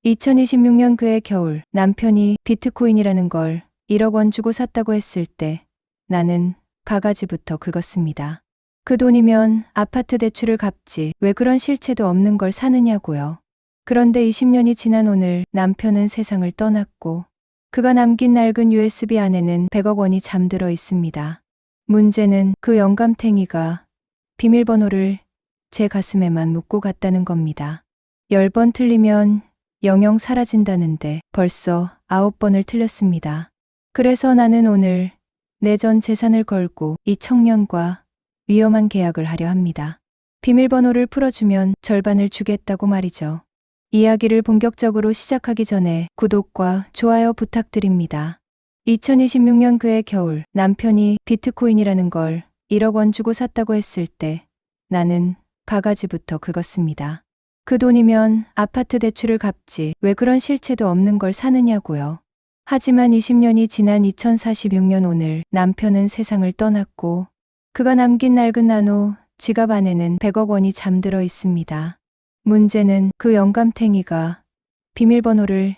2026년 그해 겨울 남편이 비트코인이라는 걸 1억 원 주고 샀다고 했을 때 나는 가가지부터 긁었습니다. 그 돈이면 아파트 대출을 갚지 왜 그런 실체도 없는 걸 사느냐고요. 그런데 20년이 지난 오늘 남편은 세상을 떠났고 그가 남긴 낡은 USB 안에는 100억 원이 잠들어 있습니다. 문제는 그 영감탱이가 비밀번호를 제 가슴에만 묻고 갔다는 겁니다. 10번 틀리면 영영 사라진다는데 벌써 9번을 틀렸습니다. 그래서 나는 오늘 내 전 재산을 걸고 이 청년과 위험한 계약을 하려 합니다. 비밀번호를 풀어주면 절반을 주겠다고 말이죠. 이야기를 본격적으로 시작하기 전에 구독과 좋아요 부탁드립니다. 2026년 그해 겨울 남편이 비트코인이라는 걸 1억 원 주고 샀다고 했을 때 나는 가가지부터 긁었습니다. 그 돈이면 아파트 대출을 갚지 왜 그런 실체도 없는 걸 사느냐고요. 하지만 20년이 지난 2046년 오늘 남편은 세상을 떠났고 그가 남긴 낡은 나노 지갑 안에는 100억 원이 잠들어 있습니다. 문제는 그 영감탱이가 비밀번호를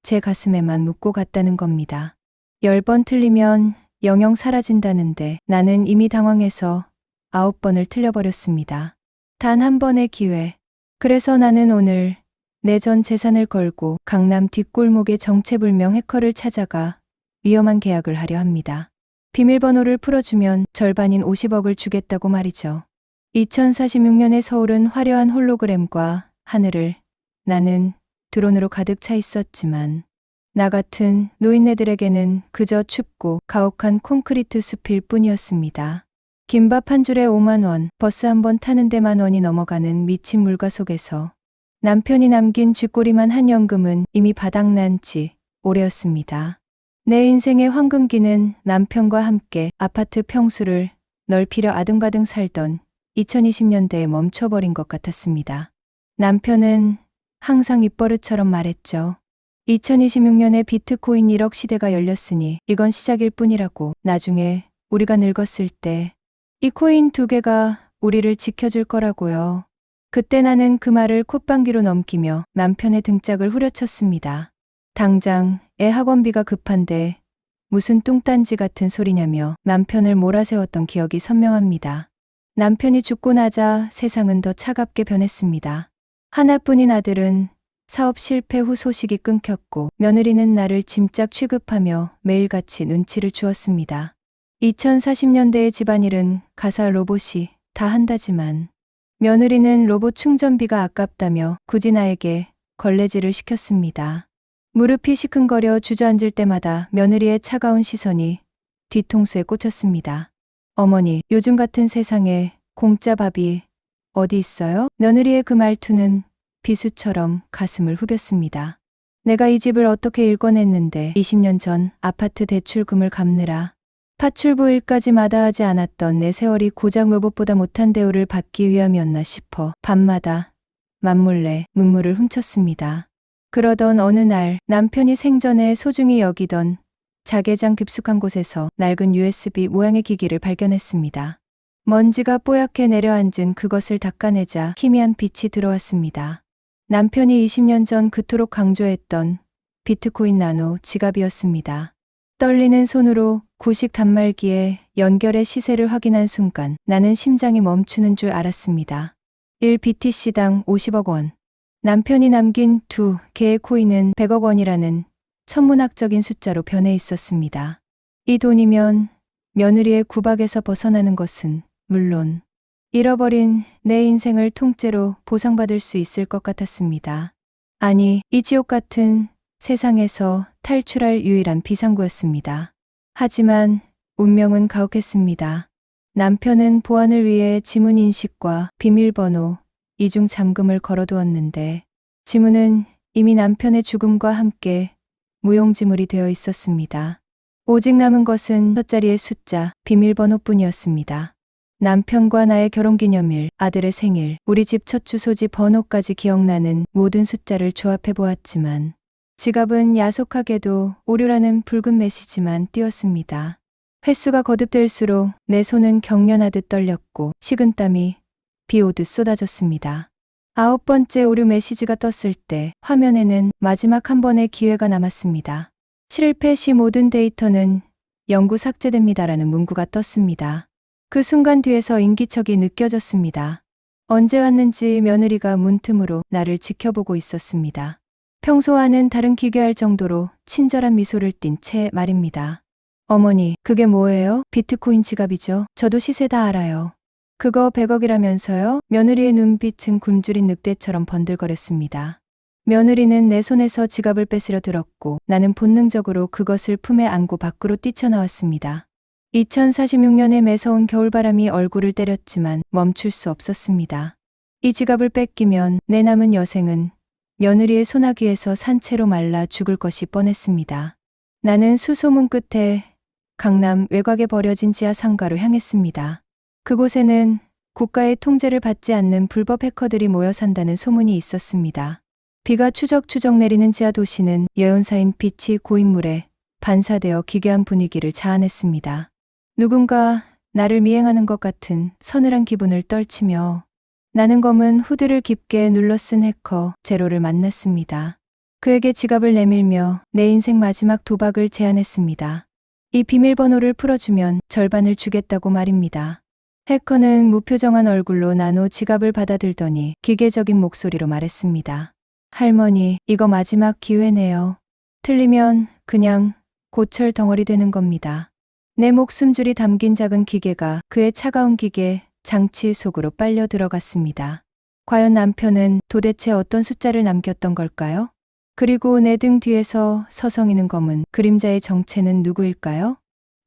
제 가슴에만 묻고 갔다는 겁니다. 10번 틀리면 영영 사라진다는데 나는 이미 당황해서 9번을 틀려버렸습니다. 단 한 번의 기회. 그래서 나는 오늘 내 전 재산을 걸고 강남 뒷골목의 정체불명 해커를 찾아가 위험한 계약을 하려 합니다. 비밀번호를 풀어주면 절반인 50억을 주겠다고 말이죠. 2046년의 서울은 화려한 홀로그램과 하늘을 나는 드론으로 가득 차 있었지만 나 같은 노인네들에게는 그저 춥고 가혹한 콘크리트 숲일 뿐이었습니다. 김밥 한 줄에 5만 원, 버스 한 번 타는 데 10,000원이 넘어가는 미친 물가 속에서 남편이 남긴 쥐꼬리만 한 연금은 이미 바닥난 지 오래였습니다. 내 인생의 황금기는 남편과 함께 아파트 평수를 넓히려 아등바등 살던 2020년대에 멈춰버린 것 같았습니다. 남편은 항상 입버릇처럼 말했죠. 2026년에 비트코인 1억 시대가 열렸으니 이건 시작일 뿐이라고. 나중에 우리가 늙었을 때 이 코인 2개가 우리를 지켜줄 거라고요. 그때 나는 그 말을 콧방귀로 넘기며 남편의 등짝을 후려쳤습니다. 당장 애 학원비가 급한데 무슨 뚱딴지 같은 소리냐며 남편을 몰아세웠던 기억이 선명합니다. 남편이 죽고 나자 세상은 더 차갑게 변했습니다. 하나뿐인 아들은 사업 실패 후 소식이 끊겼고 며느리는 나를 짐짝 취급하며 매일같이 눈치를 주었습니다. 2040년대의 집안일은 가사 로봇이 다 한다지만 며느리는 로봇 충전비가 아깝다며 굳이 나에게 걸레질을 시켰습니다. 무릎이 시큰거려 주저앉을 때마다 며느리의 차가운 시선이 뒤통수에 꽂혔습니다. 어머니, 요즘 같은 세상에 공짜 밥이 어디 있어요? 며느리의 그 말투는 비수처럼 가슴을 후볐습니다. 내가 이 집을 어떻게 일궈냈는데 20년 전 아파트 대출금을 갚느라 파출부 일까지 마다하지 않았던 내 세월이 고작 로봇보다 못한 대우를 받기 위함이었나 싶어 밤마다 맘몰래 눈물을 훔쳤습니다. 그러던 어느 날 남편이 생전에 소중히 여기던 자개장 깊숙한 곳에서 낡은 USB 모양의 기기를 발견했습니다. 먼지가 뽀얗게 내려앉은 그것을 닦아내자 희미한 빛이 들어왔습니다. 남편이 20년 전 그토록 강조했던 비트코인 나노 지갑이었습니다. 떨리는 손으로 구식 단말기에 연결의 시세를 확인한 순간 나는 심장이 멈추는 줄 알았습니다. 1BTC당 50억 원. 남편이 남긴 2개의 코인은 100억 원이라는 천문학적인 숫자로 변해 있었습니다. 이 돈이면 며느리의 구박에서 벗어나는 것은 물론 잃어버린 내 인생을 통째로 보상받을 수 있을 것 같았습니다. 아니, 이 지옥 같은 세상에서 탈출할 유일한 비상구였습니다. 하지만 운명은 가혹했습니다. 남편은 보안을 위해 지문 인식과 비밀번호, 이중 잠금을 걸어두었는데 지문은 이미 남편의 죽음과 함께 무용지물이 되어 있었습니다. 오직 남은 것은 첫 자리의 숫자, 비밀번호뿐이었습니다. 남편과 나의 결혼기념일, 아들의 생일, 우리 집 첫 주소지 번호까지 기억나는 모든 숫자를 조합해 보았지만 지갑은 야속하게도 오류라는 붉은 메시지만 띄었습니다. 횟수가 거듭될수록 내 손은 경련하듯 떨렸고 식은땀이 비 오듯 쏟아졌습니다. 9번째 오류 메시지가 떴을 때 화면에는 마지막 한 번의 기회가 남았습니다. 실패 시 모든 데이터는 영구 삭제됩니다라는 문구가 떴습니다. 그 순간 뒤에서 인기척이 느껴졌습니다. 언제 왔는지 며느리가 문틈으로 나를 지켜보고 있었습니다. 평소와는 다른 기괴할 정도로 친절한 미소를 띤 채 말입니다. 어머니, 그게 뭐예요? 비트코인 지갑이죠. 저도 시세 다 알아요. 그거 100억이라면서요? 며느리의 눈빛은 굶주린 늑대처럼 번들거렸습니다. 며느리는 내 손에서 지갑을 뺏으려 들었고 나는 본능적으로 그것을 품에 안고 밖으로 뛰쳐나왔습니다. 2046년의 매서운 겨울바람이 얼굴을 때렸지만 멈출 수 없었습니다. 이 지갑을 뺏기면 내 남은 여생은 며느리의 소나기에서 산채로 말라 죽을 것이 뻔했습니다. 나는 수소문 끝에 강남 외곽에 버려진 지하 상가로 향했습니다. 그곳에는 국가의 통제를 받지 않는 불법 해커들이 모여 산다는 소문이 있었습니다. 비가 추적추적 내리는 지하 도시는 예언사인 빛이 고인물에 반사되어 기괴한 분위기를 자아냈습니다. 누군가 나를 미행하는 것 같은 서늘한 기분을 떨치며 나는 검은 후드를 깊게 눌러쓴 해커 제로를 만났습니다. 그에게 지갑을 내밀며 내 인생 마지막 도박을 제안했습니다. 이 비밀번호를 풀어주면 절반을 주겠다고 말입니다. 해커는 무표정한 얼굴로 나노 지갑을 받아들더니 기계적인 목소리로 말했습니다. 할머니, 이거 마지막 기회네요. 틀리면 그냥 고철 덩어리 되는 겁니다. 내 목숨줄이 담긴 작은 기계가 그의 차가운 기계 장치 속으로 빨려 들어갔습니다. 과연 남편은 도대체 어떤 숫자를 남겼던 걸까요? 그리고 내 등 뒤에서 서성이는 검은 그림자의 정체는 누구일까요?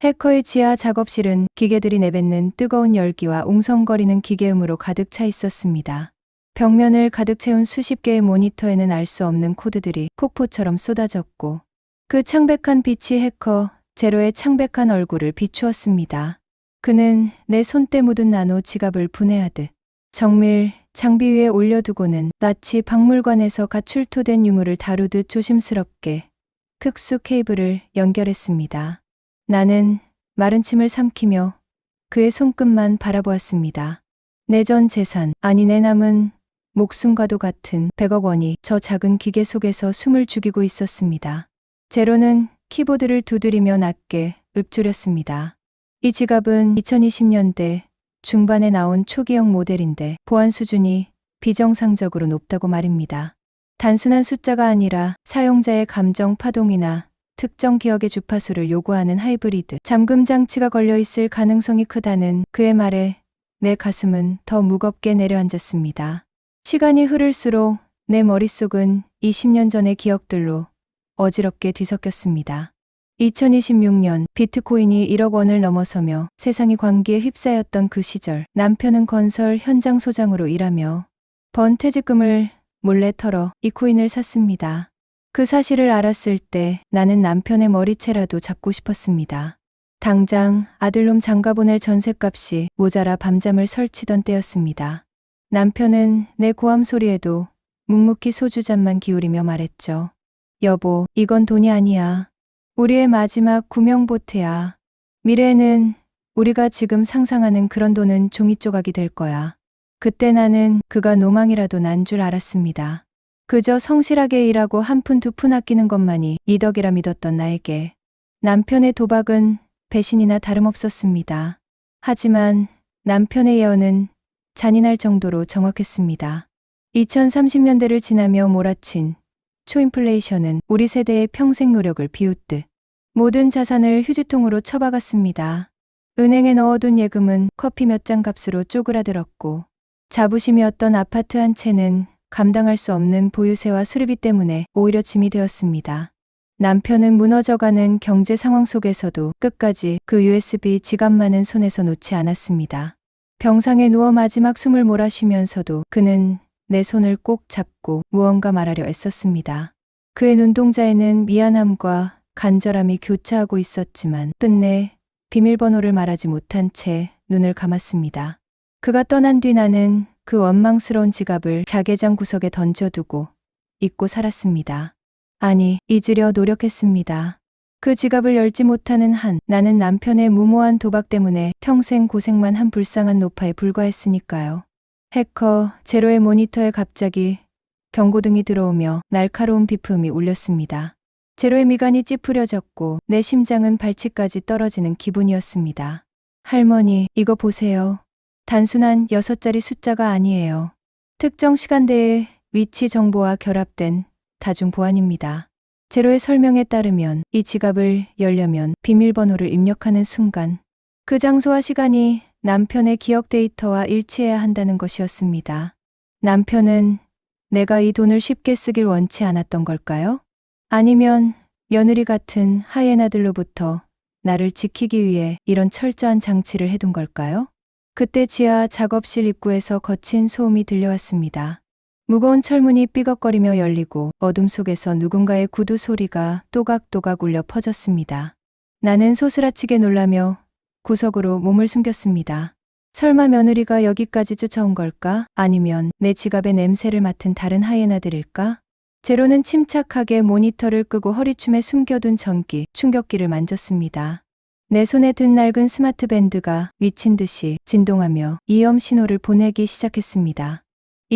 해커의 지하 작업실은 기계들이 내뱉는 뜨거운 열기와 웅성거리는 기계음으로 가득 차 있었습니다. 벽면을 가득 채운 수십 개의 모니터에는 알 수 없는 코드들이 폭포처럼 쏟아졌고 그 창백한 빛이 해커 제로의 창백한 얼굴을 비추었습니다. 그는 내 손때 묻은 나노 지갑을 분해하듯 정밀 장비 위에 올려두고는 마치 박물관에서 갓 출토된 유물을 다루듯 조심스럽게 특수 케이블을 연결했습니다. 나는 마른 침을 삼키며 그의 손끝만 바라보았습니다. 내 전 재산, 아니 내 남은 목숨과도 같은 100억 원이 저 작은 기계 속에서 숨을 죽이고 있었습니다. 제로는 키보드를 두드리며 낮게 읊조렸습니다. 이 지갑은 2020년대 중반에 나온 초기형 모델인데 보안 수준이 비정상적으로 높다고 말입니다. 단순한 숫자가 아니라 사용자의 감정 파동이나 특정 기억의 주파수를 요구하는 하이브리드 잠금 장치가 걸려 있을 가능성이 크다는 그의 말에 내 가슴은 더 무겁게 내려앉았습니다. 시간이 흐를수록 내 머릿속은 20년 전의 기억들로 어지럽게 뒤섞였습니다. 2026년 비트코인이 1억 원을 넘어서며 세상이 광기에 휩싸였던 그 시절 남편은 건설 현장 소장으로 일하며 번 퇴직금을 몰래 털어 이 코인을 샀습니다. 그 사실을 알았을 때 나는 남편의 머리채라도 잡고 싶었습니다. 당장 아들놈 장가보낼 전셋값이 모자라 밤잠을 설치던 때였습니다. 남편은 내 고함 소리에도 묵묵히 소주잔만 기울이며 말했죠. 여보, 이건 돈이 아니야. 우리의 마지막 구명보트야. 미래에는 우리가 지금 상상하는 그런 돈은 종이 조각이 될 거야. 그때 나는 그가 노망이라도 난 줄 알았습니다. 그저 성실하게 일하고 한 푼 두 푼 아끼는 것만이 이덕이라 믿었던 나에게 남편의 도박은 배신이나 다름없었습니다. 하지만 남편의 예언은 잔인할 정도로 정확했습니다. 2030년대를 지나며 몰아친 초인플레이션은 우리 세대의 평생 노력을 비웃듯 모든 자산을 휴지통으로 처박았습니다. 은행에 넣어둔 예금은 커피 몇 잔 값으로 쪼그라들었고 자부심이었던 아파트 한 채는 감당할 수 없는 보유세와 수리비 때문에 오히려 짐이 되었습니다. 남편은 무너져가는 경제 상황 속에서도 끝까지 그 USB 지갑만은 손에서 놓지 않았습니다. 병상에 누워 마지막 숨을 몰아쉬면서도 그는 내 손을 꼭 잡고 무언가 말하려 애썼습니다. 그의 눈동자에는 미안함과 간절함이 교차하고 있었지만 끝내 비밀번호를 말하지 못한 채 눈을 감았습니다. 그가 떠난 뒤 나는 그 원망스러운 지갑을 자개장 구석에 던져두고 잊고 살았습니다. 아니, 잊으려 노력했습니다. 그 지갑을 열지 못하는 한 나는 남편의 무모한 도박 때문에 평생 고생만 한 불쌍한 노파에 불과했으니까요. 해커 제로의 모니터에 갑자기 경고등이 들어오며 날카로운 비품이 울렸습니다. 제로의 미간이 찌푸려졌고 내 심장은 발치까지 떨어지는 기분이었습니다. 할머니, 이거 보세요. 단순한 6자리 숫자가 아니에요. 특정 시간대의 위치 정보와 결합된 다중 보안입니다. 제로의 설명에 따르면 이 지갑을 열려면 비밀번호를 입력하는 순간 그 장소와 시간이 남편의 기억 데이터와 일치해야 한다는 것이었습니다. 남편은 내가 이 돈을 쉽게 쓰길 원치 않았던 걸까요? 아니면 며느리 같은 하이에나들로부터 나를 지키기 위해 이런 철저한 장치를 해둔 걸까요? 그때 지하 작업실 입구에서 거친 소음이 들려왔습니다. 무거운 철문이 삐걱거리며 열리고 어둠 속에서 누군가의 구두 소리가 또각또각 울려 퍼졌습니다. 나는 소스라치게 놀라며 구석으로 몸을 숨겼습니다. 설마 며느리가 여기까지 쫓아온 걸까? 아니면 내 지갑의 냄새를 맡은 다른 하이에나들일까? 제로는 침착하게 모니터를 끄고 허리춤에 숨겨둔 전기 충격기를 만졌습니다. 내 손에 든 낡은 스마트 밴드가 미친 듯이 진동하며 이염 신호를 보내기 시작했습니다.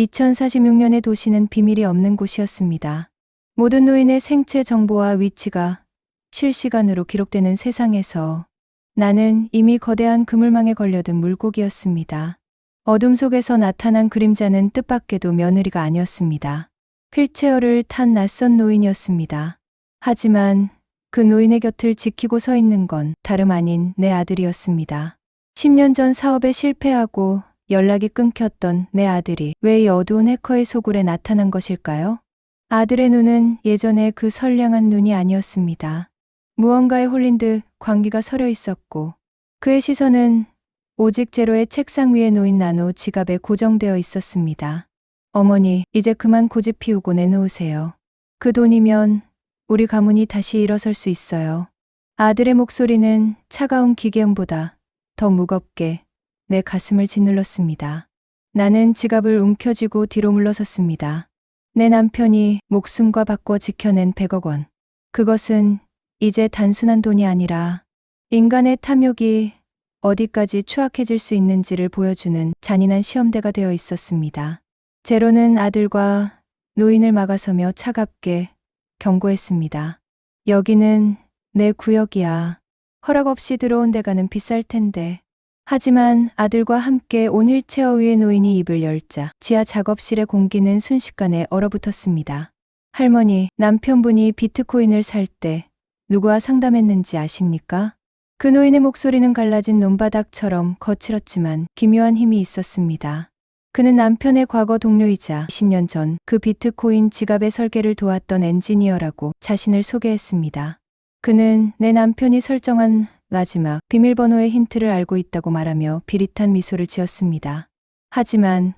2046년의 도시는 비밀이 없는 곳이었습니다. 모든 노인의 생체 정보와 위치가 실시간으로 기록되는 세상에서 나는 이미 거대한 그물망에 걸려든 물고기였습니다. 어둠 속에서 나타난 그림자는 뜻밖에도 며느리가 아니었습니다. 휠체어를 탄 낯선 노인이었습니다. 하지만 그 노인의 곁을 지키고 서 있는 건 다름 아닌 내 아들이었습니다. 10년 전 사업에 실패하고 연락이 끊겼던 내 아들이 왜 이 어두운 해커의 소굴에 나타난 것일까요? 아들의 눈은 예전의 그 선량한 눈이 아니었습니다. 무언가에 홀린 듯 광기가 서려 있었고 그의 시선은 오직 제로의 책상 위에 놓인 나노 지갑에 고정되어 있었습니다. 어머니, 이제 그만 고집 피우고 내놓으세요. 그 돈이면 우리 가문이 다시 일어설 수 있어요. 아들의 목소리는 차가운 기계음보다 더 무겁게 내 가슴을 짓눌렀습니다. 나는 지갑을 움켜쥐고 뒤로 물러섰습니다. 내 남편이 목숨과 바꿔 지켜낸 100억 원. 그것은 이제 단순한 돈이 아니라 인간의 탐욕이 어디까지 추악해질 수 있는지를 보여주는 잔인한 시험대가 되어 있었습니다. 제로는 아들과 노인을 막아서며 차갑게 경고했습니다. 여기는 내 구역이야. 허락 없이 들어온 데가는 비쌀 텐데. 하지만 아들과 함께 온 휠체어 위의 노인이 입을 열자 지하 작업실의 공기는 순식간에 얼어붙었습니다. 할머니, 남편분이 비트코인을 살 때 누구와 상담했는지 아십니까? 그 노인의 목소리는 갈라진 논바닥처럼 거칠었지만 기묘한 힘이 있었습니다. 그는 남편의 과거 동료이자 10년 전 그 비트코인 지갑의 설계를 도왔던 엔지니어라고 자신을 소개했습니다. 그는 내 남편이 설정한 마지막 비밀번호의 힌트를 알고 있다고 말하며 비릿한 미소를 지었습니다. 하지만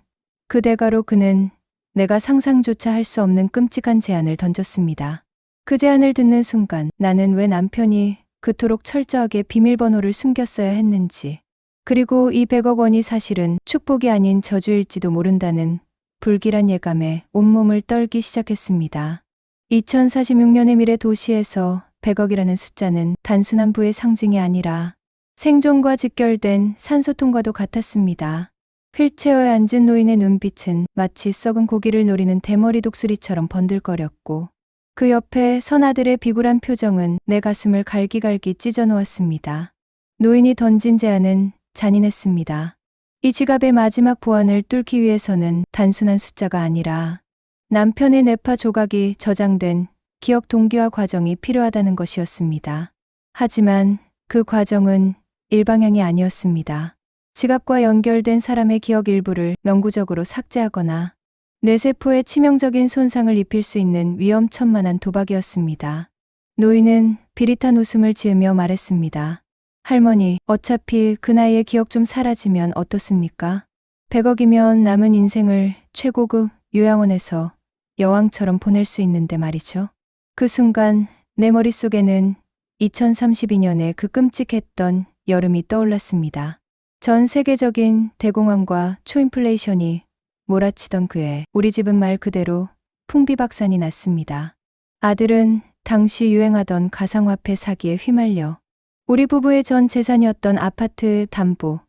그 대가로 그는 내가 상상조차 할 수 없는 끔찍한 제안을 던졌습니다. 그 제안을 듣는 순간 나는 왜 남편이 그토록 철저하게 비밀번호를 숨겼어야 했는지, 그리고 이 100억 원이 사실은 축복이 아닌 저주일지도 모른다는 불길한 예감에 온몸을 떨기 시작했습니다. 2046년의 미래 도시에서 100억이라는 숫자는 단순한 부의 상징이 아니라 생존과 직결된 산소통과도 같았습니다. 휠체어에 앉은 노인의 눈빛은 마치 썩은 고기를 노리는 대머리 독수리처럼 번들거렸고 그 옆에 선 아들의 비굴한 표정은 내 가슴을 갈기갈기 찢어놓았습니다. 노인이 던진 제안은 잔인했습니다. 이 지갑의 마지막 보안을 뚫기 위해서는 단순한 숫자가 아니라 남편의 뇌파 조각이 저장된 기억 동기화 과정이 필요하다는 것이었습니다. 하지만 그 과정은 일방향이 아니었습니다. 지갑과 연결된 사람의 기억 일부를 영구적으로 삭제하거나 뇌세포에 치명적인 손상을 입힐 수 있는 위험천만한 도박이었습니다. 노인은 비릿한 웃음을 지으며 말했습니다. 할머니, 어차피 그 나이에 기억 좀 사라지면 어떻습니까? 100억이면 남은 인생을 최고급 요양원에서 여왕처럼 보낼 수 있는데 말이죠. 그 순간 내 머릿속에는 2032년의 그 끔찍했던 여름이 떠올랐습니다. 전 세계적인 대공황과 초인플레이션이 몰아치던 그해 우리 집은 말 그대로 풍비박산이 났습니다. 아들은 당시 유행하던 가상화폐 사기에 휘말려 우리 부부의 전 재산이었던 아파트 담보,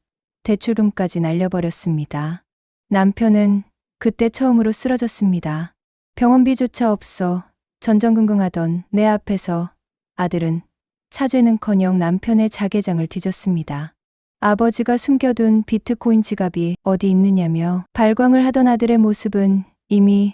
대출금까지 날려버렸습니다. 남편은 그때 처음으로 쓰러졌습니다. 병원비조차 없어 전전긍긍하던 내 앞에서 아들은 사죄는커녕 남편의 자개장을 뒤졌습니다. 아버지가 숨겨둔 비트코인 지갑이 어디 있느냐며 발광을 하던 아들의 모습은 이미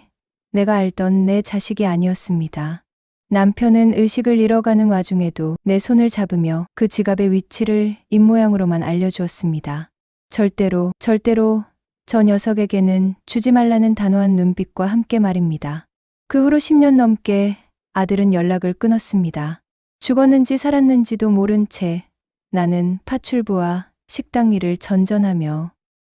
내가 알던 내 자식이 아니었습니다. 남편은 의식을 잃어가는 와중에도 내 손을 잡으며 그 지갑의 위치를 입모양으로만 알려주었습니다. 절대로 저 녀석에게는 주지 말라는 단호한 눈빛과 함께 말입니다. 그 후로 10년 넘게 아들은 연락을 끊었습니다. 죽었는지 살았는지도 모른 채 나는 파출부와 식당 일을 전전하며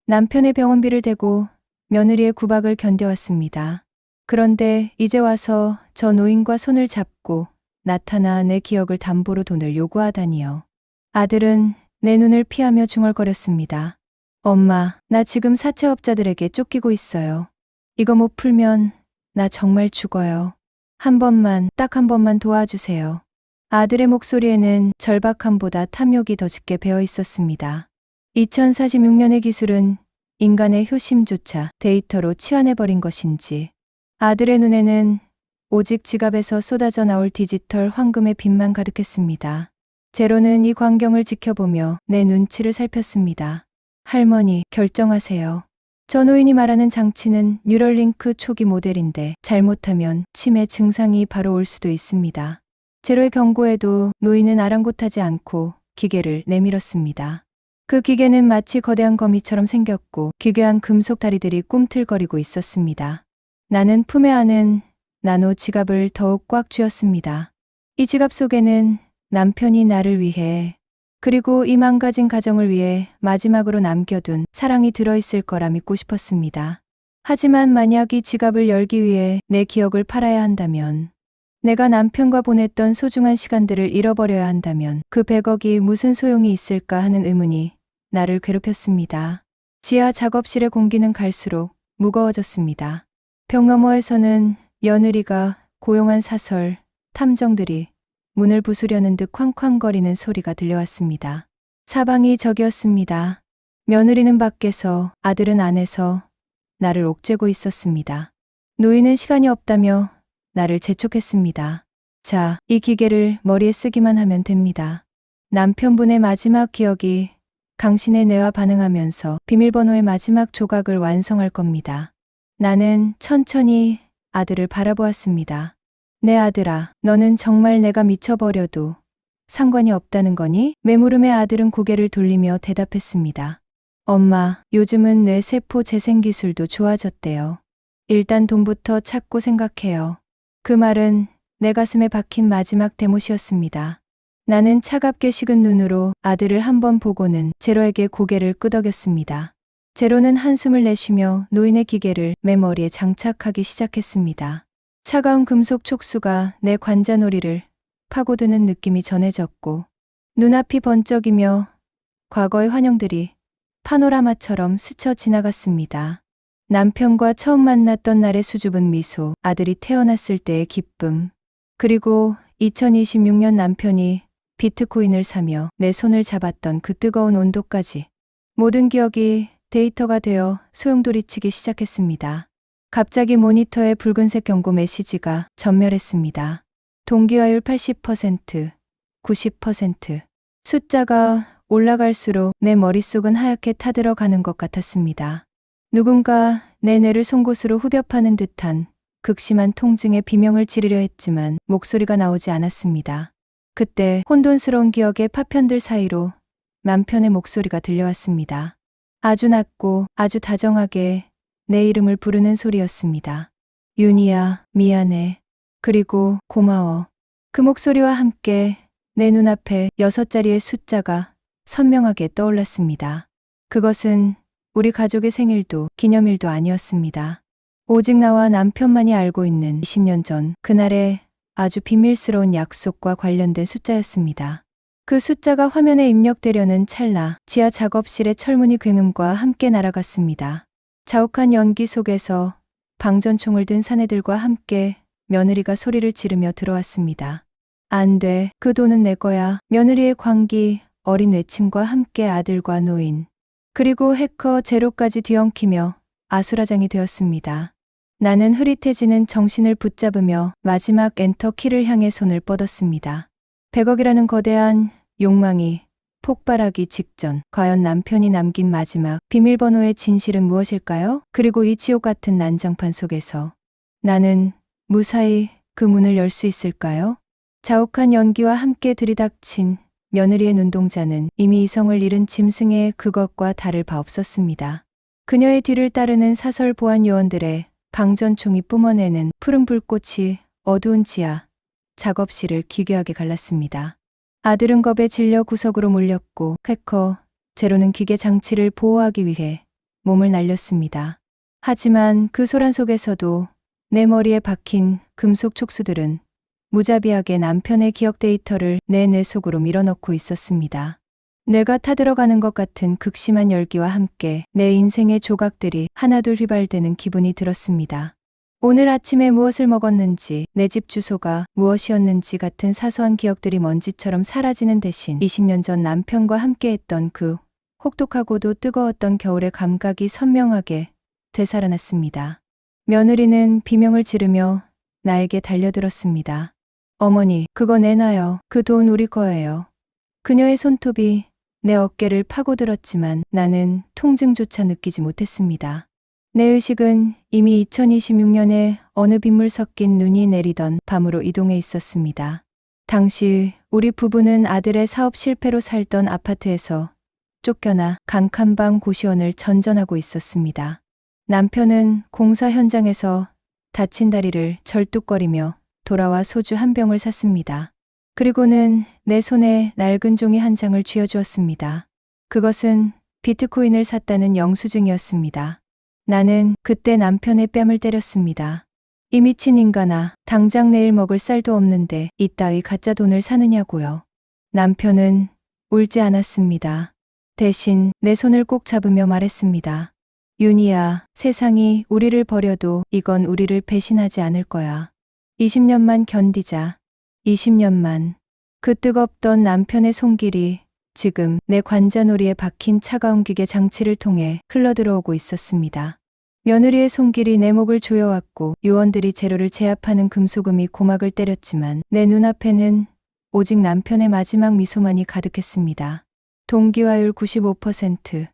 남편의 병원비를 대고 며느리의 구박을 견뎌왔습니다. 그런데 이제 와서 저 노인과 손을 잡고 나타나 내 기억을 담보로 돈을 요구하다니요. 아들은 내 눈을 피하며 중얼거렸습니다. 엄마, 나 지금 사채업자들에게 쫓기고 있어요. 이거 못 풀면 나 정말 죽어요. 한 번만, 딱 한 번만 도와주세요. 아들의 목소리에는 절박함보다 탐욕이 더 짙게 배어 있었습니다. 2046년의 기술은 인간의 효심조차 데이터로 치환해버린 것인지 아들의 눈에는 오직 지갑에서 쏟아져 나올 디지털 황금의 빛만 가득했습니다. 제로는 이 광경을 지켜보며 내 눈치를 살폈습니다. 할머니, 결정하세요. 저 노인이 말하는 장치는 뉴럴링크 초기 모델인데 잘못하면 치매 증상이 바로 올 수도 있습니다. 제로의 경고에도 노인은 아랑곳하지 않고 기계를 내밀었습니다. 그 기계는 마치 거대한 거미처럼 생겼고 기괴한 금속 다리들이 꿈틀거리고 있었습니다. 나는 품에 안은 나노 지갑을 더욱 꽉 쥐었습니다. 이 지갑 속에는 남편이 나를 위해 그리고 이 망가진 가정을 위해 마지막으로 남겨둔 사랑이 들어있을 거라 믿고 싶었습니다. 하지만 만약 이 지갑을 열기 위해 내 기억을 팔아야 한다면, 내가 남편과 보냈던 소중한 시간들을 잃어버려야 한다면 그 100억이 무슨 소용이 있을까 하는 의문이 나를 괴롭혔습니다. 지하 작업실의 공기는 갈수록 무거워졌습니다. 벽 너머에서는 며느리가 고용한 사설, 탐정들이 문을 부수려는 듯 쾅쾅거리는 소리가 들려왔습니다. 사방이 적이었습니다. 며느리는 밖에서, 아들은 안에서 나를 옥죄고 있었습니다. 노인은 시간이 없다며 나를 재촉했습니다. 자, 이 기계를 머리에 쓰기만 하면 됩니다. 남편분의 마지막 기억이 당신의 뇌와 반응하면서 비밀번호의 마지막 조각을 완성할 겁니다. 나는 천천히 아들을 바라보았습니다. 내 아들아, 너는 정말 내가 미쳐버려도 상관이 없다는 거니? 메물음의 아들은 고개를 돌리며 대답했습니다. 엄마, 요즘은 뇌세포 재생 기술도 좋아졌대요. 일단 돈부터 찾고 생각해요. 그 말은 내 가슴에 박힌 마지막 대못이었습니다. 나는 차갑게 식은 눈으로 아들을 한번 보고는 제로에게 고개를 끄덕였습니다. 제로는 한숨을 내쉬며 노인의 기계를 내 머리에 장착하기 시작했습니다. 차가운 금속 촉수가 내 관자놀이를 파고드는 느낌이 전해졌고 눈앞이 번쩍이며 과거의 환영들이 파노라마처럼 스쳐 지나갔습니다. 남편과 처음 만났던 날의 수줍은 미소, 아들이 태어났을 때의 기쁨, 그리고 2026년 남편이 비트코인을 사며 내 손을 잡았던 그 뜨거운 온도까지 모든 기억이 데이터가 되어 소용돌이치기 시작했습니다. 갑자기 모니터에 붉은색 경고 메시지가 전멸했습니다. 동기화율 80%, 90%. 숫자가 올라갈수록 내 머릿속은 하얗게 타들어가는 것 같았습니다. 누군가 내 뇌를 송곳으로 후벼 파는 듯한 극심한 통증에 비명을 지르려 했지만 목소리가 나오지 않았습니다. 그때 혼돈스러운 기억의 파편들 사이로 남편의 목소리가 들려왔습니다. 아주 낮고 아주 다정하게 내 이름을 부르는 소리였습니다. 윤희야, 미안해. 그리고 고마워. 그 목소리와 함께 내 눈앞에 6자리의 숫자가 선명하게 떠올랐습니다. 그것은 우리 가족의 생일도 기념일도 아니었습니다. 오직 나와 남편만이 알고 있는 20년 전 그날의 아주 비밀스러운 약속과 관련된 숫자였습니다. 그 숫자가 화면에 입력되려는 찰나 지하 작업실의 철문이 굉음과 함께 날아갔습니다. 자욱한 연기 속에서 방전총을 든 사내들과 함께 며느리가 소리를 지르며 들어왔습니다. 안 돼, 그 돈은 내 거야. 며느리의 광기, 어린 외침과 함께 아들과 노인, 그리고 해커 제로까지 뒤엉키며 아수라장이 되었습니다. 나는 흐릿해지는 정신을 붙잡으며 마지막 엔터 키를 향해 손을 뻗었습니다. 100억이라는 거대한 욕망이 폭발하기 직전, 과연 남편이 남긴 마지막 비밀번호의 진실은 무엇일까요? 그리고 이 지옥 같은 난장판 속에서 나는 무사히 그 문을 열 수 있을까요? 자욱한 연기와 함께 들이닥친 며느리의 눈동자는 이미 이성을 잃은 짐승의 그것과 다를 바 없었습니다. 그녀의 뒤를 따르는 사설 보안 요원들의 방전총이 뿜어내는 푸른 불꽃이 어두운 지하 작업실을 기괴하게 갈랐습니다. 아들은 겁에 질려 구석으로 몰렸고 해커 제로는 기계 장치를 보호하기 위해 몸을 날렸습니다. 하지만 그 소란 속에서도 내 머리에 박힌 금속 촉수들은 무자비하게 남편의 기억 데이터를 내 뇌 속으로 밀어넣고 있었습니다. 뇌가 타들어가는 것 같은 극심한 열기와 함께 내 인생의 조각들이 하나둘 휘발되는 기분이 들었습니다. 오늘 아침에 무엇을 먹었는지, 내 집 주소가 무엇이었는지 같은 사소한 기억들이 먼지처럼 사라지는 대신 20년 전 남편과 함께했던 그 혹독하고도 뜨거웠던 겨울의 감각이 선명하게 되살아났습니다. 며느리는 비명을 지르며 나에게 달려들었습니다. 어머니, 그거 내놔요. 그 돈 우리 거예요. 그녀의 손톱이 내 어깨를 파고들었지만 나는 통증조차 느끼지 못했습니다. 내 의식은 이미 2026년에 어느 빗물 섞인 눈이 내리던 밤으로 이동해 있었습니다. 당시 우리 부부는 아들의 사업 실패로 살던 아파트에서 쫓겨나 강칸방 고시원을 전전하고 있었습니다. 남편은 공사 현장에서 다친 다리를 절뚝거리며 돌아와 소주 한 병을 샀습니다. 그리고는 내 손에 낡은 종이 한 장을 쥐어주었습니다. 그것은 비트코인을 샀다는 영수증이었습니다. 나는 그때 남편의 뺨을 때렸습니다. 이 미친 인간아, 당장 내일 먹을 쌀도 없는데 이따위 가짜 돈을 사느냐고요. 남편은 울지 않았습니다. 대신 내 손을 꼭 잡으며 말했습니다. 윤희야, 세상이 우리를 버려도 이건 우리를 배신하지 않을 거야. 20년만 견디자. 20년만. 그 뜨겁던 남편의 손길이 지금 내 관자놀이에 박힌 차가운 기계 장치를 통해 흘러들어오고 있었습니다. 며느리의 손길이 내 목을 조여왔고 요원들이 재료를 제압하는 금속음이 고막을 때렸지만 내 눈앞에는 오직 남편의 마지막 미소만이 가득했습니다. 동기화율 95%.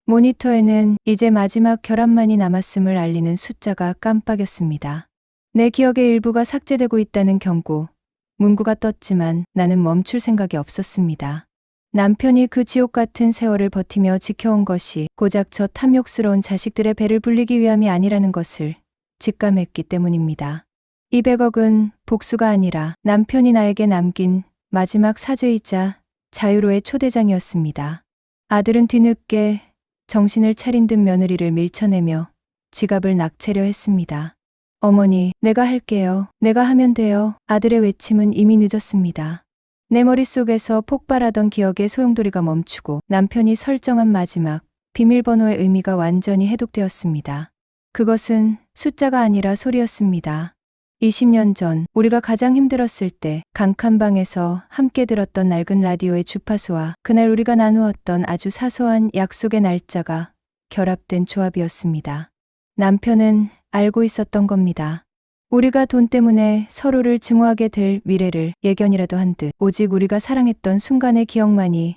모니터에는 이제 마지막 결함만이 남았음을 알리는 숫자가 깜빡였습니다. 내 기억의 일부가 삭제되고 있다는 경고. 문구가 떴지만 나는 멈출 생각이 없었습니다. 남편이 그 지옥 같은 세월을 버티며 지켜온 것이 고작 저 탐욕스러운 자식들의 배를 불리기 위함이 아니라는 것을 직감했기 때문입니다. 200억은 복수가 아니라 남편이 나에게 남긴 마지막 사죄이자 자유로의 초대장이었습니다. 아들은 뒤늦게 정신을 차린 듯 며느리를 밀쳐내며 지갑을 낙채려 했습니다. 어머니, 내가 할게요. 내가 하면 돼요. 아들의 외침은 이미 늦었습니다. 내 머릿속에서 폭발하던 기억의 소용돌이가 멈추고 남편이 설정한 마지막 비밀번호의 의미가 완전히 해독되었습니다. 그것은 숫자가 아니라 소리였습니다. 20년 전 우리가 가장 힘들었을 때 강칸방에서 함께 들었던 낡은 라디오의 주파수와 그날 우리가 나누었던 아주 사소한 약속의 날짜가 결합된 조합이었습니다. 남편은 알고 있었던 겁니다. 우리가 돈 때문에 서로를 증오하게 될 미래를 예견이라도 한 듯 오직 우리가 사랑했던 순간의 기억만이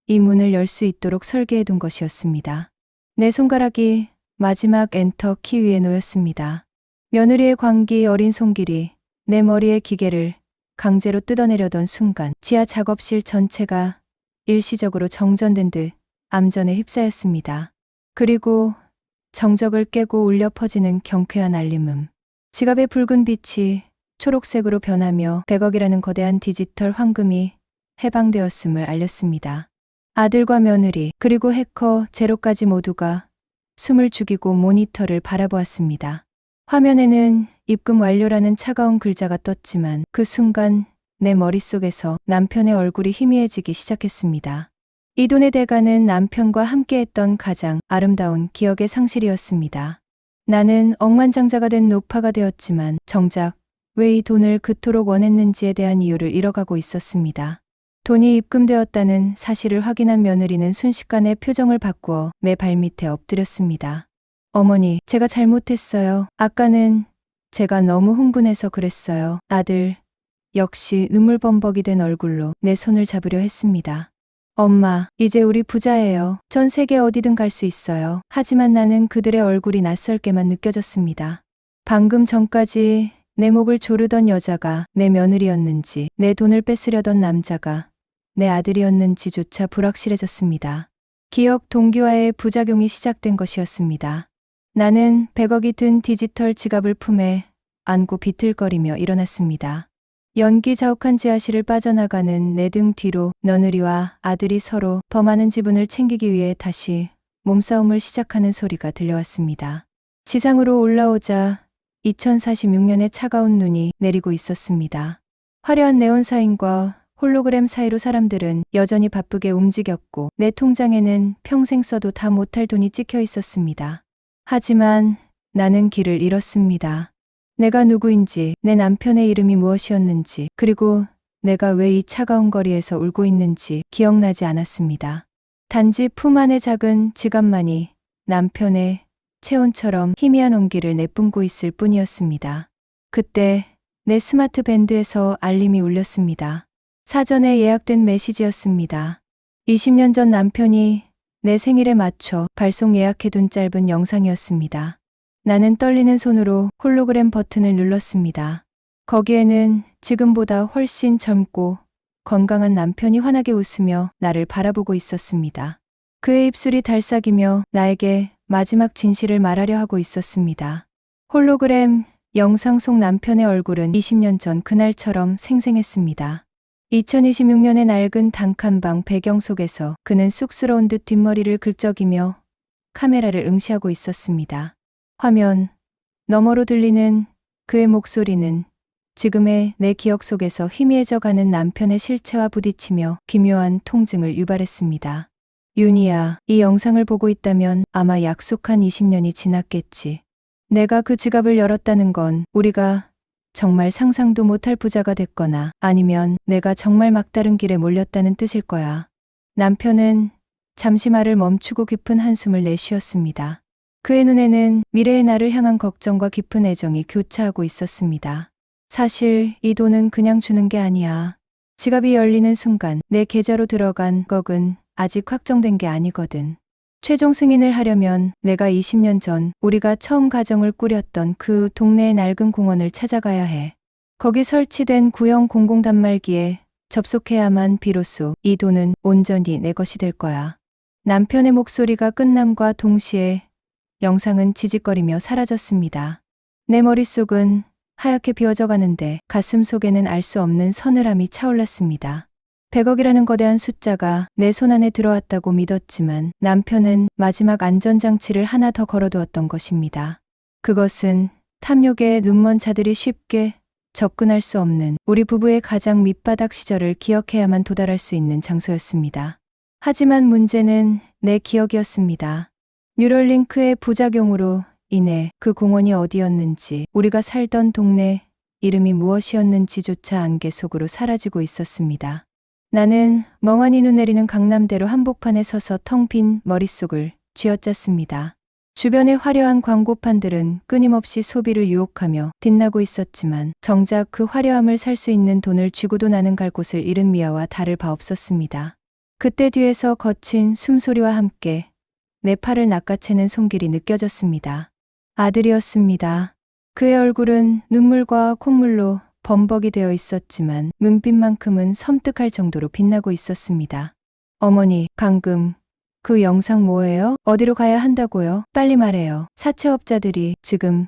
이 문을 열 수 있도록 설계해 둔 것이었습니다. 내 손가락이 마지막 엔터 키 위에 놓였습니다. 며느리의 광기 어린 손길이 내 머리의 기계를 강제로 뜯어내려던 순간 지하 작업실 전체가 일시적으로 정전된 듯 암전에 휩싸였습니다. 그리고 정적을 깨고 울려 퍼지는 경쾌한 알림음. 지갑의 붉은 빛이 초록색으로 변하며 100억이라는 거대한 디지털 황금이 해방되었음을 알렸습니다. 아들과 며느리 그리고 해커 제로까지 모두가 숨을 죽이고 모니터를 바라보았습니다. 화면에는 입금 완료라는 차가운 글자가 떴지만 그 순간 내 머릿속에서 남편의 얼굴이 희미해지기 시작했습니다. 이 돈의 대가는 남편과 함께했던 가장 아름다운 기억의 상실이었습니다. 나는 억만장자가 된 노파가 되었지만 정작 왜 이 돈을 그토록 원했는지에 대한 이유를 잃어가고 있었습니다. 돈이 입금되었다는 사실을 확인한 며느리는 순식간에 표정을 바꾸어 내 발밑에 엎드렸습니다. 어머니, 제가 잘못했어요. 아까는 제가 너무 흥분해서 그랬어요. 아들 역시 눈물 범벅이 된 얼굴로 내 손을 잡으려 했습니다. 엄마, 이제 우리 부자예요. 전 세계 어디든 갈 수 있어요. 하지만 나는 그들의 얼굴이 낯설게만 느껴졌습니다. 방금 전까지 내 목을 조르던 여자가 내 며느리였는지, 내 돈을 뺏으려던 남자가 내 아들이었는지조차 불확실해졌습니다. 기억 동기화의 부작용이 시작된 것이었습니다. 나는 100억이 든 디지털 지갑을 품에 안고 비틀거리며 일어났습니다. 연기 자욱한 지하실을 빠져나가는 내 등 뒤로 며느리와 아들이 서로 더 많은 지분을 챙기기 위해 다시 몸싸움을 시작하는 소리가 들려왔습니다. 지상으로 올라오자 2046년의 차가운 눈이 내리고 있었습니다. 화려한 네온사인과 홀로그램 사이로 사람들은 여전히 바쁘게 움직였고 내 통장에는 평생 써도 다 못할 돈이 찍혀 있었습니다. 하지만 나는 길을 잃었습니다. 내가 누구인지, 내 남편의 이름이 무엇이었는지, 그리고 내가 왜 이 차가운 거리에서 울고 있는지 기억나지 않았습니다. 단지 품 안의 작은 지갑만이 남편의 체온처럼 희미한 온기를 내뿜고 있을 뿐이었습니다. 그때 내 스마트 밴드에서 알림이 울렸습니다. 사전에 예약된 메시지였습니다. 20년 전 남편이 내 생일에 맞춰 발송 예약해둔 짧은 영상이었습니다. 나는 떨리는 손으로 홀로그램 버튼을 눌렀습니다. 거기에는 지금보다 훨씬 젊고 건강한 남편이 환하게 웃으며 나를 바라보고 있었습니다. 그의 입술이 달싹이며 나에게 마지막 진실을 말하려 하고 있었습니다. 홀로그램 영상 속 남편의 얼굴은 20년 전 그날처럼 생생했습니다. 2026년의 낡은 단칸방 배경 속에서 그는 쑥스러운 듯 뒷머리를 긁적이며 카메라를 응시하고 있었습니다. 화면 너머로 들리는 그의 목소리는 지금의 내 기억 속에서 희미해져가는 남편의 실체와 부딪히며 기묘한 통증을 유발했습니다. 윤희야, 이 영상을 보고 있다면 아마 약속한 20년이 지났겠지. 내가 그 지갑을 열었다는 건 우리가 정말 상상도 못할 부자가 됐거나 아니면 내가 정말 막다른 길에 몰렸다는 뜻일 거야. 남편은 잠시 말을 멈추고 깊은 한숨을 내쉬었습니다. 그의 눈에는 미래의 나를 향한 걱정과 깊은 애정이 교차하고 있었습니다. 사실 이 돈은 그냥 주는 게 아니야. 지갑이 열리는 순간 내 계좌로 들어간 것은 아직 확정된 게 아니거든. 최종 승인을 하려면 내가 20년 전 우리가 처음 가정을 꾸렸던 그 동네의 낡은 공원을 찾아가야 해. 거기 설치된 구형 공공 단말기에 접속해야만 비로소 이 돈은 온전히 내 것이 될 거야. 남편의 목소리가 끝남과 동시에 영상은 지직거리며 사라졌습니다. 내 머릿속은 하얗게 비워져 가는데 가슴 속에는 알 수 없는 서늘함이 차올랐습니다. 100억이라는 거대한 숫자가 내 손 안에 들어왔다고 믿었지만 남편은 마지막 안전장치를 하나 더 걸어두었던 것입니다. 그것은 탐욕에 눈먼 자들이 쉽게 접근할 수 없는 우리 부부의 가장 밑바닥 시절을 기억해야만 도달할 수 있는 장소였습니다. 하지만 문제는 내 기억이었습니다. 뉴럴링크의 부작용으로 인해 그 공원이 어디였는지, 우리가 살던 동네 이름이 무엇이었는지조차 안개 속으로 사라지고 있었습니다. 나는 멍하니 눈 내리는 강남대로 한복판에 서서 텅 빈 머릿속을 쥐어짰습니다. 주변의 화려한 광고판들은 끊임없이 소비를 유혹하며 빛나고 있었지만 정작 그 화려함을 살 수 있는 돈을 쥐고도 나는 갈 곳을 잃은 미아와 다를 바 없었습니다. 그때 뒤에서 거친 숨소리와 함께 내 팔을 낚아채는 손길이 느껴졌습니다. 아들이었습니다. 그의 얼굴은 눈물과 콧물로 범벅이 되어 있었지만 눈빛만큼은 섬뜩할 정도로 빛나고 있었습니다. 어머니, 방금 그 영상 뭐예요? 어디로 가야 한다고요? 빨리 말해요. 사채업자들이 지금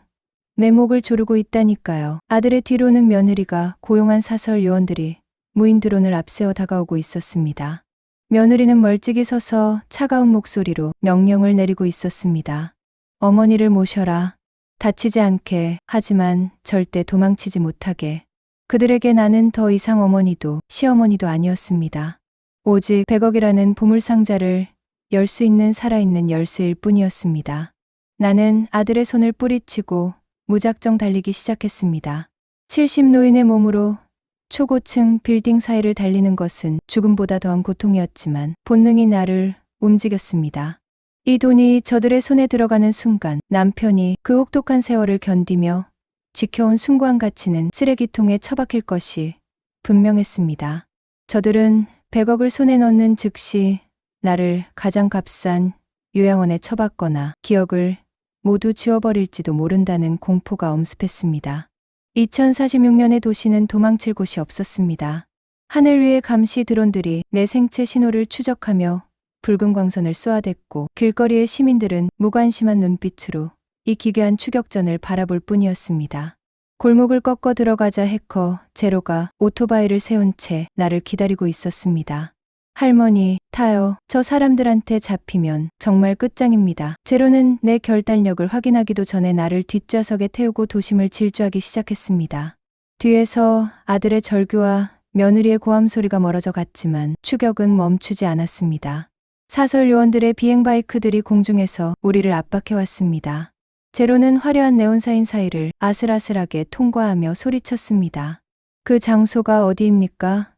내 목을 조르고 있다니까요. 아들의 뒤로는 며느리가 고용한 사설 요원들이 무인 드론을 앞세워 다가오고 있었습니다. 며느리는 멀찍이 서서 차가운 목소리로 명령을 내리고 있었습니다. 어머니를 모셔라. 다치지 않게, 하지만 절대 도망치지 못하게. 그들에게 나는 더 이상 어머니도 시어머니도 아니었습니다. 오직 100억이라는 보물상자를 열 수 있는 살아있는 열쇠일 뿐이었습니다. 나는 아들의 손을 뿌리치고 무작정 달리기 시작했습니다. 70 노인의 몸으로 초고층 빌딩 사이를 달리는 것은 죽음보다 더한 고통이었지만 본능이 나를 움직였습니다. 이 돈이 저들의 손에 들어가는 순간 남편이 그 혹독한 세월을 견디며 지켜온 숭고한 가치는 쓰레기통에 처박힐 것이 분명했습니다. 저들은 100억을 손에 넣는 즉시 나를 가장 값싼 요양원에 처박거나 기억을 모두 지워버릴지도 모른다는 공포가 엄습했습니다. 2046년의 도시는 도망칠 곳이 없었습니다. 하늘 위의 감시 드론들이 내 생체 신호를 추적하며 붉은 광선을 쏘아댔고 길거리의 시민들은 무관심한 눈빛으로 이 기괴한 추격전을 바라볼 뿐이었습니다. 골목을 꺾어 들어가자 해커 제로가 오토바이를 세운 채 나를 기다리고 있었습니다. 할머니, 타요. 저 사람들한테 잡히면 정말 끝장입니다. 제로는 내 결단력을 확인하기도 전에 나를 뒷좌석에 태우고 도심을 질주하기 시작했습니다. 뒤에서 아들의 절규와 며느리의 고함 소리가 멀어져 갔지만 추격은 멈추지 않았습니다. 사설 요원들의 비행 바이크들이 공중에서 우리를 압박해왔습니다. 제로는 화려한 네온사인 사이를 아슬아슬하게 통과하며 소리쳤습니다. 그 장소가 어디입니까?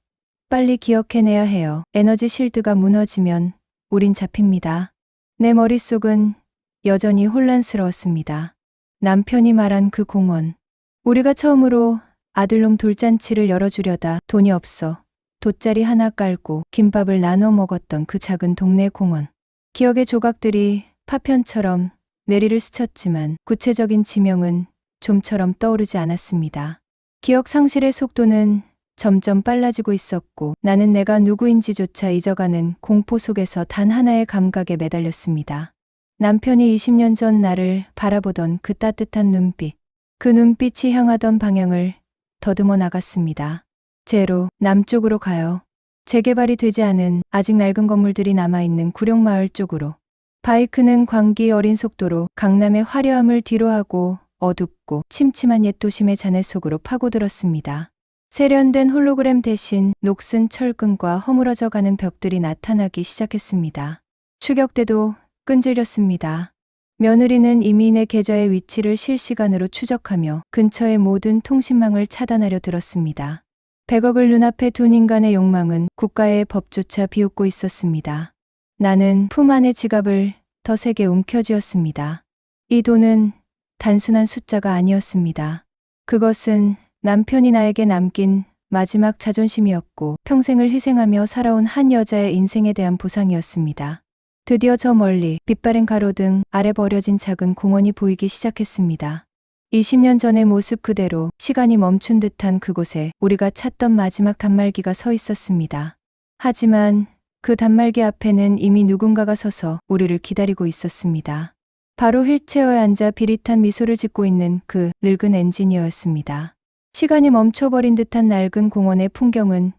빨리 기억해내야 해요. 에너지 실드가 무너지면 우린 잡힙니다. 내 머릿속은 여전히 혼란스러웠습니다. 남편이 말한 그 공원. 우리가 처음으로 아들놈 돌잔치를 열어주려다 돈이 없어 돗자리 하나 깔고 김밥을 나눠 먹었던 그 작은 동네 공원. 기억의 조각들이 파편처럼 뇌리를 스쳤지만 구체적인 지명은 좀처럼 떠오르지 않았습니다. 기억 상실의 속도는 점점 빨라지고 있었고 나는 내가 누구인지조차 잊어가는 공포 속에서 단 하나의 감각에 매달렸습니다. 남편이 20년 전 나를 바라보던 그 따뜻한 눈빛. 그 눈빛이 향하던 방향을 더듬어 나갔습니다. 제로, 남쪽으로 가요. 재개발이 되지 않은 아직 낡은 건물들이 남아있는 구룡마을 쪽으로. 바이크는 광기 어린 속도로 강남의 화려함을 뒤로하고 어둡고 침침한 옛 도심의 잔해 속으로 파고들었습니다. 세련된 홀로그램 대신 녹슨 철근과 허물어져 가는 벽들이 나타나기 시작했습니다. 추격대도 끈질겼습니다. 며느리는 이미 내 계좌의 위치를 실시간으로 추적하며 근처의 모든 통신망을 차단하려 들었습니다. 100억을 눈앞에 둔 인간의 욕망은 국가의 법조차 비웃고 있었습니다. 나는 품 안의 지갑을 더 세게 움켜쥐었습니다. 이 돈은 단순한 숫자가 아니었습니다. 그것은 남편이 나에게 남긴 마지막 자존심이었고 평생을 희생하며 살아온 한 여자의 인생에 대한 보상이었습니다. 드디어 저 멀리 빛바랜 가로등 아래 버려진 작은 공원이 보이기 시작했습니다. 20년 전의 모습 그대로 시간이 멈춘 듯한 그곳에 우리가 찾던 마지막 단말기가 서 있었습니다. 하지만 그 단말기 앞에는 이미 누군가가 서서 우리를 기다리고 있었습니다. 바로 휠체어에 앉아 비릿한 미소를 짓고 있는 그 늙은 엔지니어였습니다. 시간이 멈춰버린 듯한 낡은 공원의 풍경은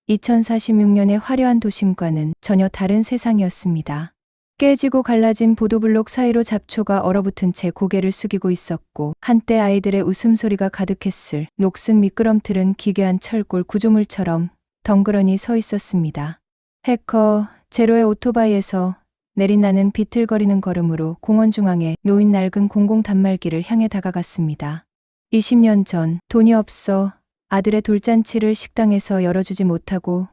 2046년의 화려한 도심과는 전혀 다른 세상이었습니다. 깨지고 갈라진 보도블록 사이로 잡초가 얼어붙은 채 고개를 숙이고 있었고 한때 아이들의 웃음소리가 가득했을 녹슨 미끄럼틀은 기괴한 철골 구조물처럼 덩그러니 서 있었습니다. 해커 제로의 오토바이에서 내린 나는 비틀거리는 걸음으로 공원 중앙에 놓인 낡은 공공 단말기를 향해 다가갔습니다. 20년 전 돈이 없어 아들의 돌잔치를 식당에서 열어주지 못하고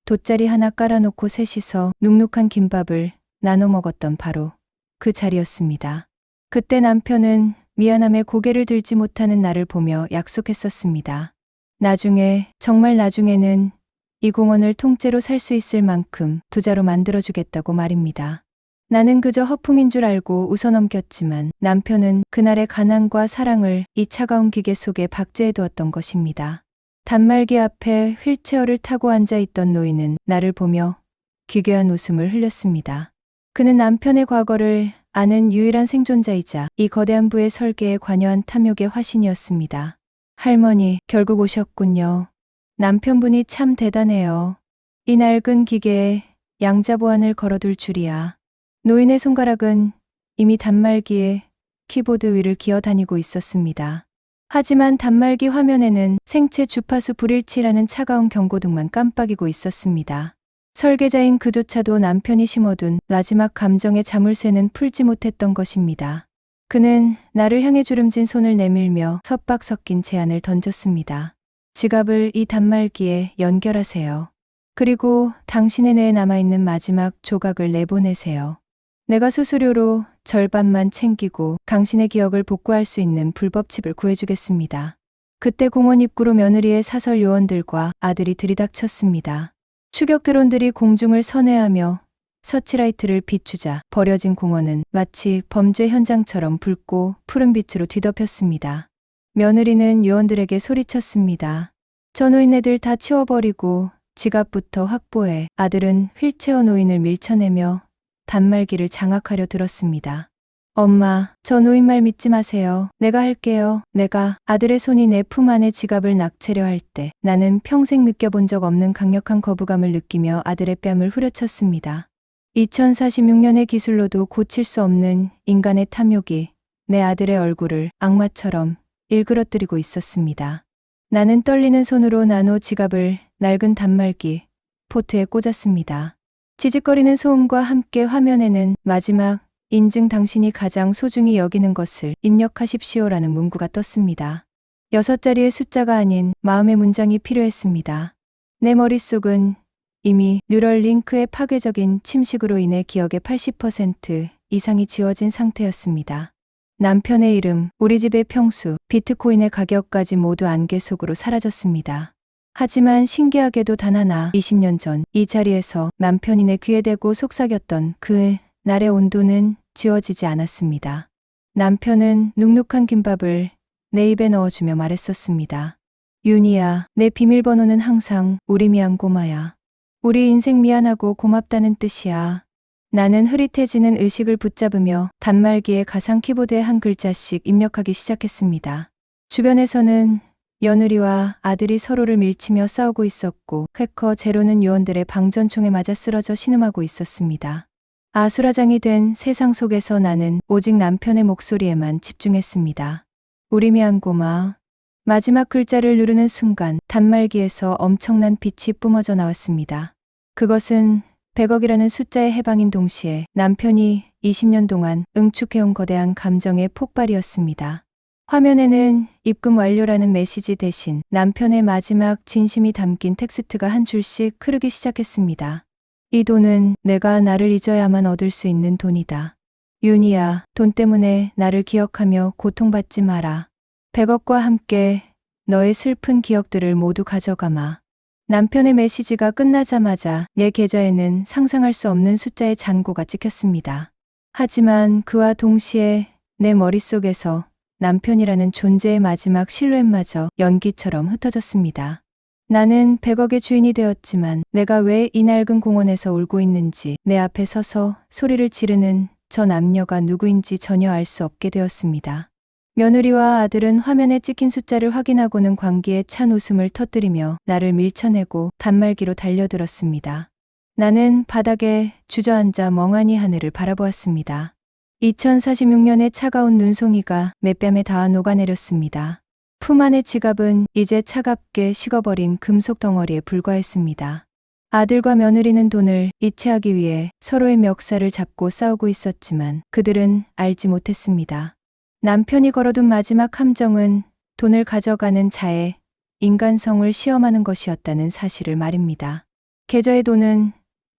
돗자리 하나 깔아놓고 셋이서 눅눅한 김밥을 나눠 먹었던 바로 그 자리였습니다. 그때 남편은 미안함에 고개를 들지 못하는 나를 보며 약속했었습니다. 나중에, 정말 나중에는 이 공원을 통째로 살 수 있을 만큼 부자로 만들어주겠다고 말입니다. 나는 그저 허풍인 줄 알고 웃어넘겼지만 남편은 그날의 가난과 사랑을 이 차가운 기계 속에 박제해두었던 것입니다. 단말기 앞에 휠체어를 타고 앉아있던 노인은 나를 보며 기괴한 웃음을 흘렸습니다. 그는 남편의 과거를 아는 유일한 생존자이자 이 거대한 부의 설계에 관여한 탐욕의 화신이었습니다. 할머니, 결국 오셨군요. 남편분이 참 대단해요. 이 낡은 기계에 양자 보안을 걸어둘 줄이야. 노인의 손가락은 이미 단말기에 키보드 위를 기어다니고 있었습니다. 하지만 단말기 화면에는 생체 주파수 불일치라는 차가운 경고등만 깜빡이고 있었습니다. 설계자인 그조차도 남편이 심어둔 마지막 감정의 자물쇠는 풀지 못했던 것입니다. 그는 나를 향해 주름진 손을 내밀며 협박 섞인 제안을 던졌습니다. 지갑을 이 단말기에 연결하세요. 그리고 당신의 뇌에 남아있는 마지막 조각을 내보내세요. 내가 수수료로 절반만 챙기고 당신의 기억을 복구할 수 있는 불법칩을 구해주겠습니다. 그때 공원 입구로 며느리의 사설 요원들과 아들이 들이닥쳤습니다. 추격 드론들이 공중을 선회하며 서치라이트를 비추자 버려진 공원은 마치 범죄 현장처럼 붉고 푸른 빛으로 뒤덮였습니다. 며느리는 요원들에게 소리쳤습니다. 저 노인네들 다 치워버리고 지갑부터 확보해. 아들은 휠체어 노인을 밀쳐내며 단말기를 장악하려 들었습니다. 엄마, 저 노인 말 믿지 마세요. 내가 할게요. 내가. 아들의 손이 내 품 안에 지갑을 낙채려 할 때 나는 평생 느껴본 적 없는 강력한 거부감을 느끼며 아들의 뺨을 후려쳤습니다. 2046년의 기술로도 고칠 수 없는 인간의 탐욕이 내 아들의 얼굴을 악마처럼 일그러뜨리고 있었습니다. 나는 떨리는 손으로 나노 지갑을 낡은 단말기 포트에 꽂았습니다. 지직거리는 소음과 함께 화면에는 마지막 인증 당신이 가장 소중히 여기는 것을 입력하십시오라는 문구가 떴습니다. 6자리의 숫자가 아닌 마음의 문장이 필요했습니다. 내 머릿속은 이미 뉴럴링크의 파괴적인 침식으로 인해 기억의 80% 이상이 지워진 상태였습니다. 남편의 이름, 우리 집의 평수, 비트코인의 가격까지 모두 안개 속으로 사라졌습니다. 하지만 신기하게도 단 하나, 20년 전 이 자리에서 남편이 내 귀에 대고 속삭였던 그 날의 온도는 지워지지 않았습니다. 남편은 눅눅한 김밥을 내 입에 넣어주며 말했었습니다. 윤희야, 내 비밀번호는 항상 우리 미안 고마야. 우리 인생 미안하고 고맙다는 뜻이야. 나는 흐릿해지는 의식을 붙잡으며 단말기에 가상 키보드에 한 글자씩 입력하기 시작했습니다. 주변에서는 며느리와 아들이 서로를 밀치며 싸우고 있었고 해커 제로는 요원들의 방전총에 맞아 쓰러져 신음하고 있었습니다. 아수라장이 된 세상 속에서 나는 오직 남편의 목소리에만 집중했습니다. 우리 미안 고마. 마지막 글자를 누르는 순간 단말기에서 엄청난 빛이 뿜어져 나왔습니다. 그것은 100억이라는 숫자의 해방인 동시에 남편이 20년 동안 응축해온 거대한 감정의 폭발이었습니다. 화면에는 입금 완료라는 메시지 대신 남편의 마지막 진심이 담긴 텍스트가 한 줄씩 흐르기 시작했습니다. 이 돈은 내가 나를 잊어야만 얻을 수 있는 돈이다. 윤희야, 돈 때문에 나를 기억하며 고통받지 마라. 100억과 함께 너의 슬픈 기억들을 모두 가져가마. 남편의 메시지가 끝나자마자 내 계좌에는 상상할 수 없는 숫자의 잔고가 찍혔습니다. 하지만 그와 동시에 내 머릿속에서 남편이라는 존재의 마지막 실루엣마저 연기처럼 흩어졌습니다. 나는 100억의 주인이 되었지만 내가 왜 이 낡은 공원에서 울고 있는지, 내 앞에 서서 소리를 지르는 저 남녀가 누구인지 전혀 알 수 없게 되었습니다. 며느리와 아들은 화면에 찍힌 숫자를 확인하고는 광기에 찬 웃음을 터뜨리며 나를 밀쳐내고 단말기로 달려들었습니다. 나는 바닥에 주저앉아 멍하니 하늘을 바라보았습니다. 2046년의 차가운 눈송이가 맷뺨에 닿아 녹아내렸습니다. 품 안의 지갑은 이제 차갑게 식어버린 금속 덩어리에 불과했습니다. 아들과 며느리는 돈을 이체하기 위해 서로의 멱살을 잡고 싸우고 있었지만 그들은 알지 못했습니다. 남편이 걸어둔 마지막 함정은 돈을 가져가는 자의 인간성을 시험하는 것이었다는 사실을 말입니다. 계좌의 돈은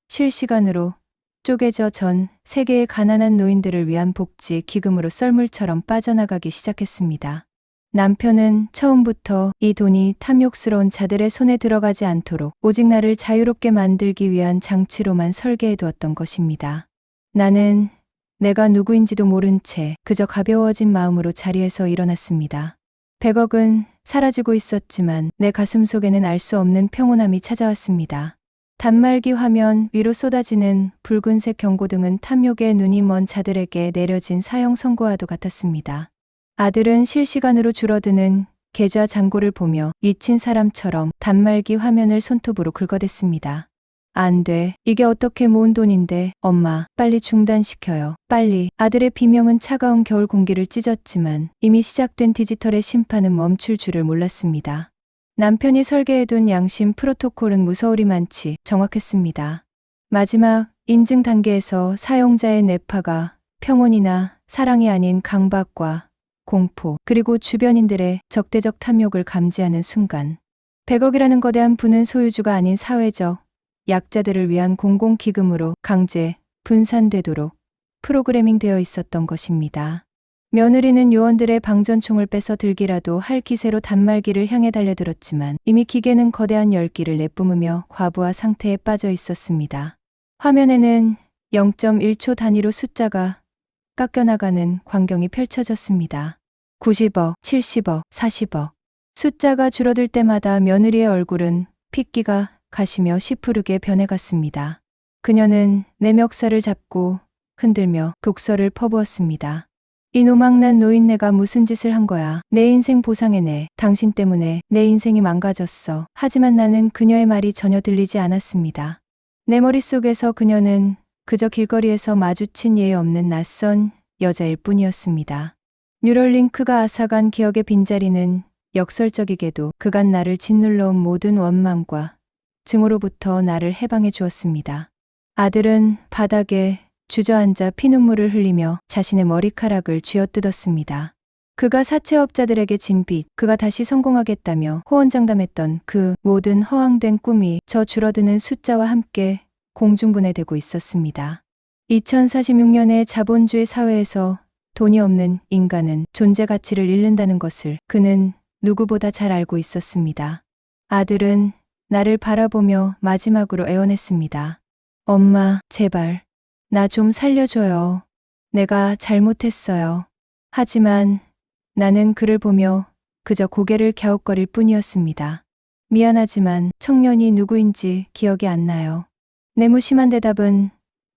실시간으로 쪼개져 전 세계의 가난한 노인들을 위한 복지 기금으로 썰물처럼 빠져나가기 시작했습니다. 남편은 처음부터 이 돈이 탐욕스러운 자들의 손에 들어가지 않도록 오직 나를 자유롭게 만들기 위한 장치로만 설계해 두었던 것입니다. 나는 내가 누구인지도 모른 채 그저 가벼워진 마음으로 자리에서 일어났습니다. 100억은 사라지고 있었지만 내 가슴 속에는 알 수 없는 평온함이 찾아왔습니다. 단말기 화면 위로 쏟아지는 붉은색 경고등은 탐욕의 눈이 먼 자들에게 내려진 사형 선고와도 같았습니다. 아들은 실시간으로 줄어드는 계좌 잔고를 보며 미친 사람처럼 단말기 화면을 손톱으로 긁어댔습니다. 안 돼. 이게 어떻게 모은 돈인데. 엄마, 빨리 중단시켜요. 빨리. 아들의 비명은 차가운 겨울 공기를 찢었지만 이미 시작된 디지털의 심판은 멈출 줄을 몰랐습니다. 남편이 설계해둔 양심 프로토콜은 무서울이만치 정확했습니다. 마지막 인증 단계에서 사용자의 뇌파가 평온이나 사랑이 아닌 강박과 공포, 그리고 주변인들의 적대적 탐욕을 감지하는 순간 100억이라는 거대한 부는 소유주가 아닌 사회적 약자들을 위한 공공기금으로 강제 분산되도록 프로그래밍 되어 있었던 것입니다. 며느리는 요원들의 방전총을 뺏어 들기라도 할 기세로 단말기를 향해 달려들었지만 이미 기계는 거대한 열기를 내뿜으며 과부하 상태에 빠져 있었습니다. 화면에는 0.1초 단위로 숫자가 깎여나가는 광경이 펼쳐졌습니다. 90억, 70억, 40억. 숫자가 줄어들 때마다 며느리의 얼굴은 핏기가 가시며 시푸르게 변해갔습니다. 그녀는 내 멱살을 잡고 흔들며 독서를 퍼부었습니다. 이 노망난 노인네가 무슨 짓을 한 거야. 내 인생 보상해내. 당신 때문에 내 인생이 망가졌어. 하지만 나는 그녀의 말이 전혀 들리지 않았습니다. 내 머릿속에서 그녀는 그저 길거리에서 마주친 예의 없는 낯선 여자일 뿐이었습니다. 뉴럴링크가 앗아간 기억의 빈자리는 역설적이게도 그간 나를 짓눌러온 모든 원망과 증오로부터 나를 해방해 주었습니다. 아들은 바닥에 주저앉아 피눈물을 흘리며 자신의 머리카락을 쥐어뜯었습니다. 그가 사채업자들에게 진 빚, 그가 다시 성공하겠다며 호언장담했던 그 모든 허황된 꿈이 저 줄어드는 숫자와 함께 공중분해되고 있었습니다. 2046년의 자본주의 사회에서 돈이 없는 인간은 존재 가치를 잃는다는 것을 그는 누구보다 잘 알고 있었습니다. 아들은 나를 바라보며 마지막으로 애원했습니다. 엄마, 제발. 나 좀 살려줘요. 내가 잘못했어요. 하지만 나는 그를 보며 그저 고개를 갸웃거릴 뿐이었습니다. 미안하지만 청년이 누구인지 기억이 안 나요. 내 무심한 대답은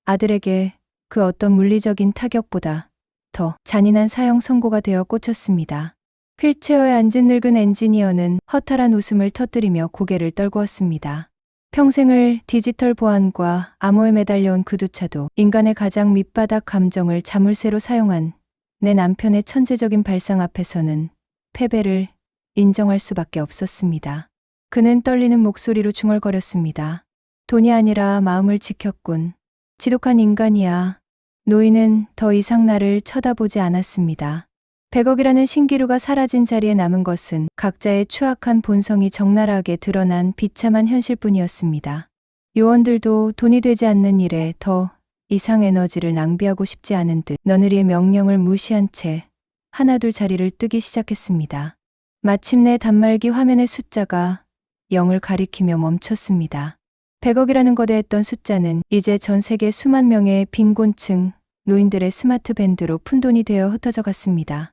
아들에게 그 어떤 물리적인 타격보다 더 잔인한 사형 선고가 되어 꽂혔습니다. 휠체어에 앉은 늙은 엔지니어는 허탈한 웃음을 터뜨리며 고개를 떨구었습니다. 평생을 디지털 보안과 암호에 매달려온 그조차도 인간의 가장 밑바닥 감정을 자물쇠로 사용한 내 남편의 천재적인 발상 앞에서는 패배를 인정할 수밖에 없었습니다. 그는 떨리는 목소리로 중얼거렸습니다. 돈이 아니라 마음을 지켰군. 지독한 인간이야. 노인은 더 이상 나를 쳐다보지 않았습니다. 100억이라는 신기루가 사라진 자리에 남은 것은 각자의 추악한 본성이 적나라하게 드러난 비참한 현실뿐이었습니다. 요원들도 돈이 되지 않는 일에 더 이상 에너지를 낭비하고 싶지 않은 듯 너느리의 명령을 무시한 채 하나둘 자리를 뜨기 시작했습니다. 마침내 단말기 화면의 숫자가 0을 가리키며 멈췄습니다. 100억이라는 거대했던 숫자는 이제 전 세계 수만 명의 빈곤층 노인들의 스마트 밴드로 푼돈이 되어 흩어져 갔습니다.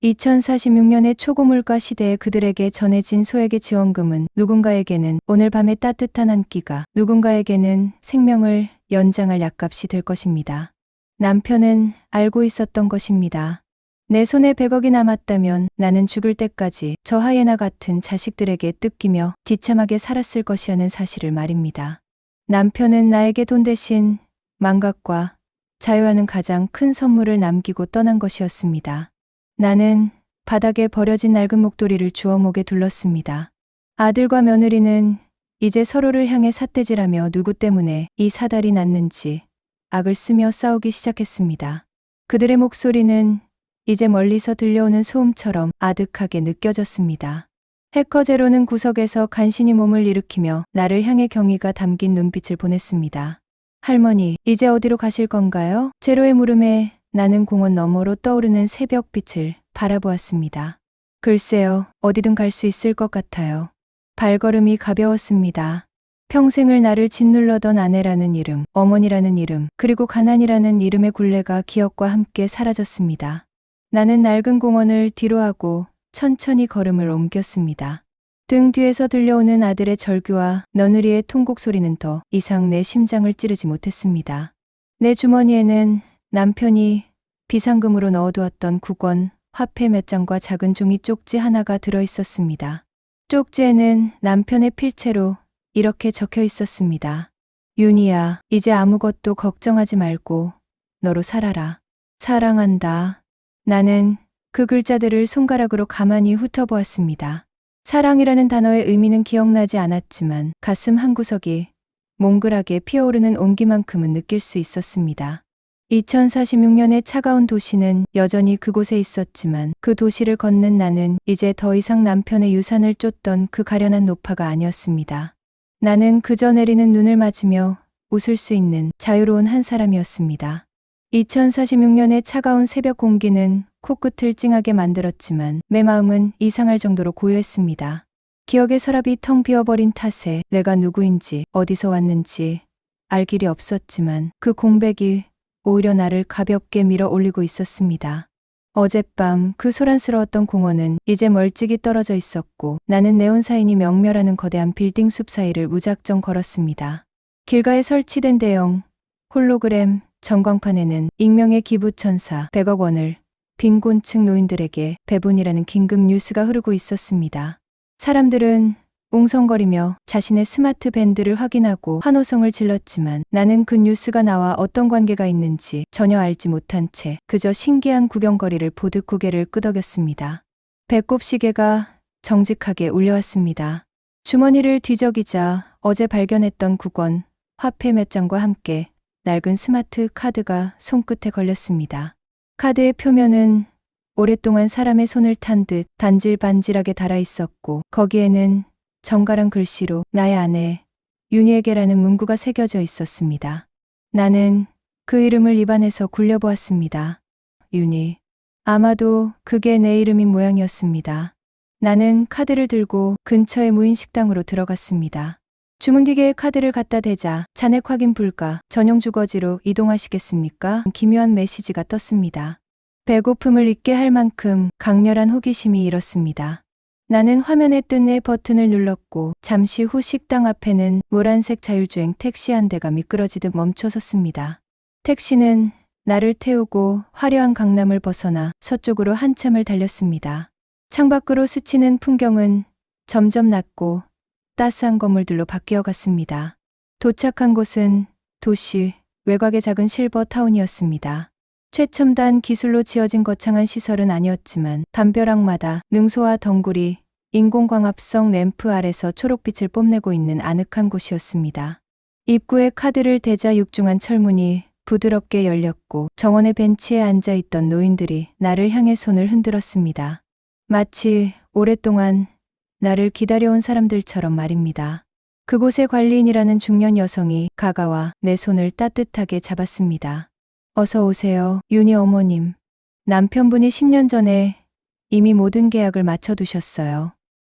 2046년의 초고물가 시대에 그들에게 전해진 소액의 지원금은 누군가에게는 오늘 밤의 따뜻한 한 끼가, 누군가에게는 생명을 연장할 약값이 될 것입니다. 남편은 알고 있었던 것입니다. 내 손에 100억이 남았다면 나는 죽을 때까지 저 하이에나 같은 자식들에게 뜯기며 비참하게 살았을 것이라는 사실을 말입니다. 남편은 나에게 돈 대신 망각과 자유하는 가장 큰 선물을 남기고 떠난 것이었습니다. 나는 바닥에 버려진 낡은 목도리를 주워 목에 둘렀습니다. 아들과 며느리는 이제 서로를 향해 삿대질하며 누구 때문에 이 사달이 났는지 악을 쓰며 싸우기 시작했습니다. 그들의 목소리는 이제 멀리서 들려오는 소음처럼 아득하게 느껴졌습니다. 해커 제로는 구석에서 간신히 몸을 일으키며 나를 향해 경의가 담긴 눈빛을 보냈습니다. 할머니, 이제 어디로 가실 건가요? 제로의 물음에 나는 공원 너머로 떠오르는 새벽빛을 바라보았습니다. 글쎄요, 어디든 갈 수 있을 것 같아요. 발걸음이 가벼웠습니다. 평생을 나를 짓눌러던 아내라는 이름, 어머니라는 이름, 그리고 가난이라는 이름의 굴레가 기억과 함께 사라졌습니다. 나는 낡은 공원을 뒤로하고 천천히 걸음을 옮겼습니다. 등 뒤에서 들려오는 아들의 절규와 너느리의 통곡 소리는 더 이상 내 심장을 찌르지 못했습니다. 내 주머니에는 남편이 비상금으로 넣어두었던 국원, 화폐 몇 장과 작은 종이 쪽지 하나가 들어있었습니다. 쪽지에는 남편의 필체로 이렇게 적혀 있었습니다. 윤희야, 이제 아무것도 걱정하지 말고 너로 살아라. 사랑한다. 나는 그 글자들을 손가락으로 가만히 훑어보았습니다. 사랑이라는 단어의 의미는 기억나지 않았지만 가슴 한구석이 몽글하게 피어오르는 온기만큼은 느낄 수 있었습니다. 2046년의 차가운 도시는 여전히 그곳에 있었지만 그 도시를 걷는 나는 이제 더 이상 남편의 유산을 쫓던 그 가련한 노파가 아니었습니다. 나는 그저 내리는 눈을 맞으며 웃을 수 있는 자유로운 한 사람이었습니다. 2046년의 차가운 새벽 공기는 코끝을 찡하게 만들었지만 내 마음은 이상할 정도로 고요했습니다. 기억의 서랍이 텅 비어버린 탓에 내가 누구인지 어디서 왔는지 알 길이 없었지만 그 공백이 오히려 나를 가볍게 밀어 올리고 있었습니다. 어젯밤 그 소란스러웠던 공원은 이제 멀찍이 떨어져 있었고 나는 네온사인이 명멸하는 거대한 빌딩 숲 사이를 무작정 걸었습니다. 길가에 설치된 대형 홀로그램 전광판에는 익명의 기부천사 100억 원을 빈곤층 노인들에게 배분이라는 긴급 뉴스가 흐르고 있었습니다. 사람들은 웅성거리며 자신의 스마트 밴드를 확인하고 환호성을 질렀지만 나는 그 뉴스가 나와 어떤 관계가 있는지 전혀 알지 못한 채 그저 신기한 구경거리를 보듯 고개를 끄덕였습니다. 배꼽 시계가 정직하게 울려왔습니다. 주머니를 뒤적이자 어제 발견했던 국원, 화폐 몇 장과 함께 낡은 스마트 카드가 손끝에 걸렸습니다. 카드의 표면은 오랫동안 사람의 손을 탄 듯 단질반질하게 달아 있었고 거기에는 정갈한 글씨로 나의 아내 윤희에게라는 문구가 새겨져 있었습니다. 나는 그 이름을 입안에서 굴려보았습니다. 윤희. 아마도 그게 내 이름인 모양이었습니다. 나는 카드를 들고 근처의 무인 식당으로 들어갔습니다. 주문기계에 카드를 갖다 대자 잔액 확인 불가, 전용 주거지로 이동하시겠습니까? 기묘한 메시지가 떴습니다. 배고픔을 잊게 할 만큼 강렬한 호기심이 일었습니다. 나는 화면에 뜬 네 버튼을 눌렀고 잠시 후 식당 앞에는 노란색 자율주행 택시 한 대가 미끄러지듯 멈춰섰습니다. 택시는 나를 태우고 화려한 강남을 벗어나 서쪽으로 한참을 달렸습니다. 창밖으로 스치는 풍경은 점점 낮고 따스한 건물들로 바뀌어 갔습니다. 도착한 곳은 도시 외곽의 작은 실버 타운이었습니다. 최첨단 기술로 지어진 거창한 시설은 아니었지만 담벼락마다 능소와 덩굴이 인공광합성 램프 아래서 초록빛을 뽐내고 있는 아늑한 곳이었습니다. 입구에 카드를 대자 육중한 철문이 부드럽게 열렸고 정원의 벤치에 앉아있던 노인들이 나를 향해 손을 흔들었습니다. 마치 오랫동안 나를 기다려온 사람들처럼 말입니다. 그곳의 관리인이라는 중년 여성이 가까와 내 손을 따뜻하게 잡았습니다. 어서 오세요, 윤희 어머님. 남편분이 10년 전에 이미 모든 계약을 마쳐두셨어요.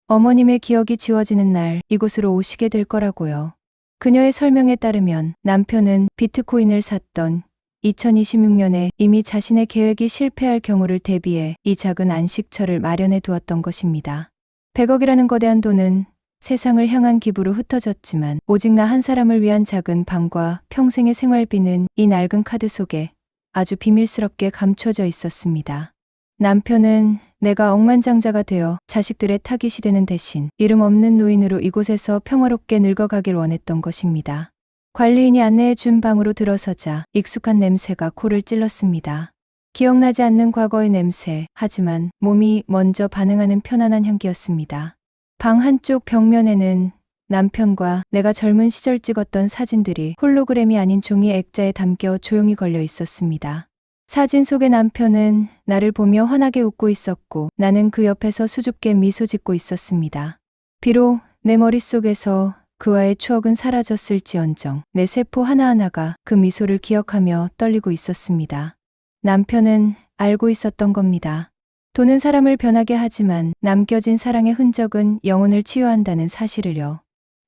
어머님의 기억이 지워지는 날 이곳으로 오시게 될 거라고요. 그녀의 설명에 따르면 남편은 비트코인을 샀던 2026년에 이미 자신의 계획이 실패할 경우를 대비해 이 작은 안식처를 마련해 두었던 것입니다. 100억이라는 거대한 돈은 세상을 향한 기부로 흩어졌지만 오직 나 한 사람을 위한 작은 방과 평생의 생활비는 이 낡은 카드 속에 아주 비밀스럽게 감춰져 있었습니다. 남편은 내가 억만장자가 되어 자식들의 타깃이 되는 대신 이름 없는 노인으로 이곳에서 평화롭게 늙어가길 원했던 것입니다. 관리인이 안내해 준 방으로 들어서자 익숙한 냄새가 코를 찔렀습니다. 기억나지 않는 과거의 냄새, 하지만 몸이 먼저 반응하는 편안한 향기였습니다. 방 한쪽 벽면에는 남편과 내가 젊은 시절 찍었던 사진들이 홀로그램이 아닌 종이 액자에 담겨 조용히 걸려 있었습니다. 사진 속의 남편은 나를 보며 환하게 웃고 있었고 나는 그 옆에서 수줍게 미소 짓고 있었습니다. 비록 내 머릿속에서 그와의 추억은 사라졌을지언정 내 세포 하나하나가 그 미소를 기억하며 떨리고 있었습니다. 남편은 알고 있었던 겁니다. 돈은 사람을 변하게 하지만 남겨진 사랑의 흔적은 영혼을 치유한다는 사실을요.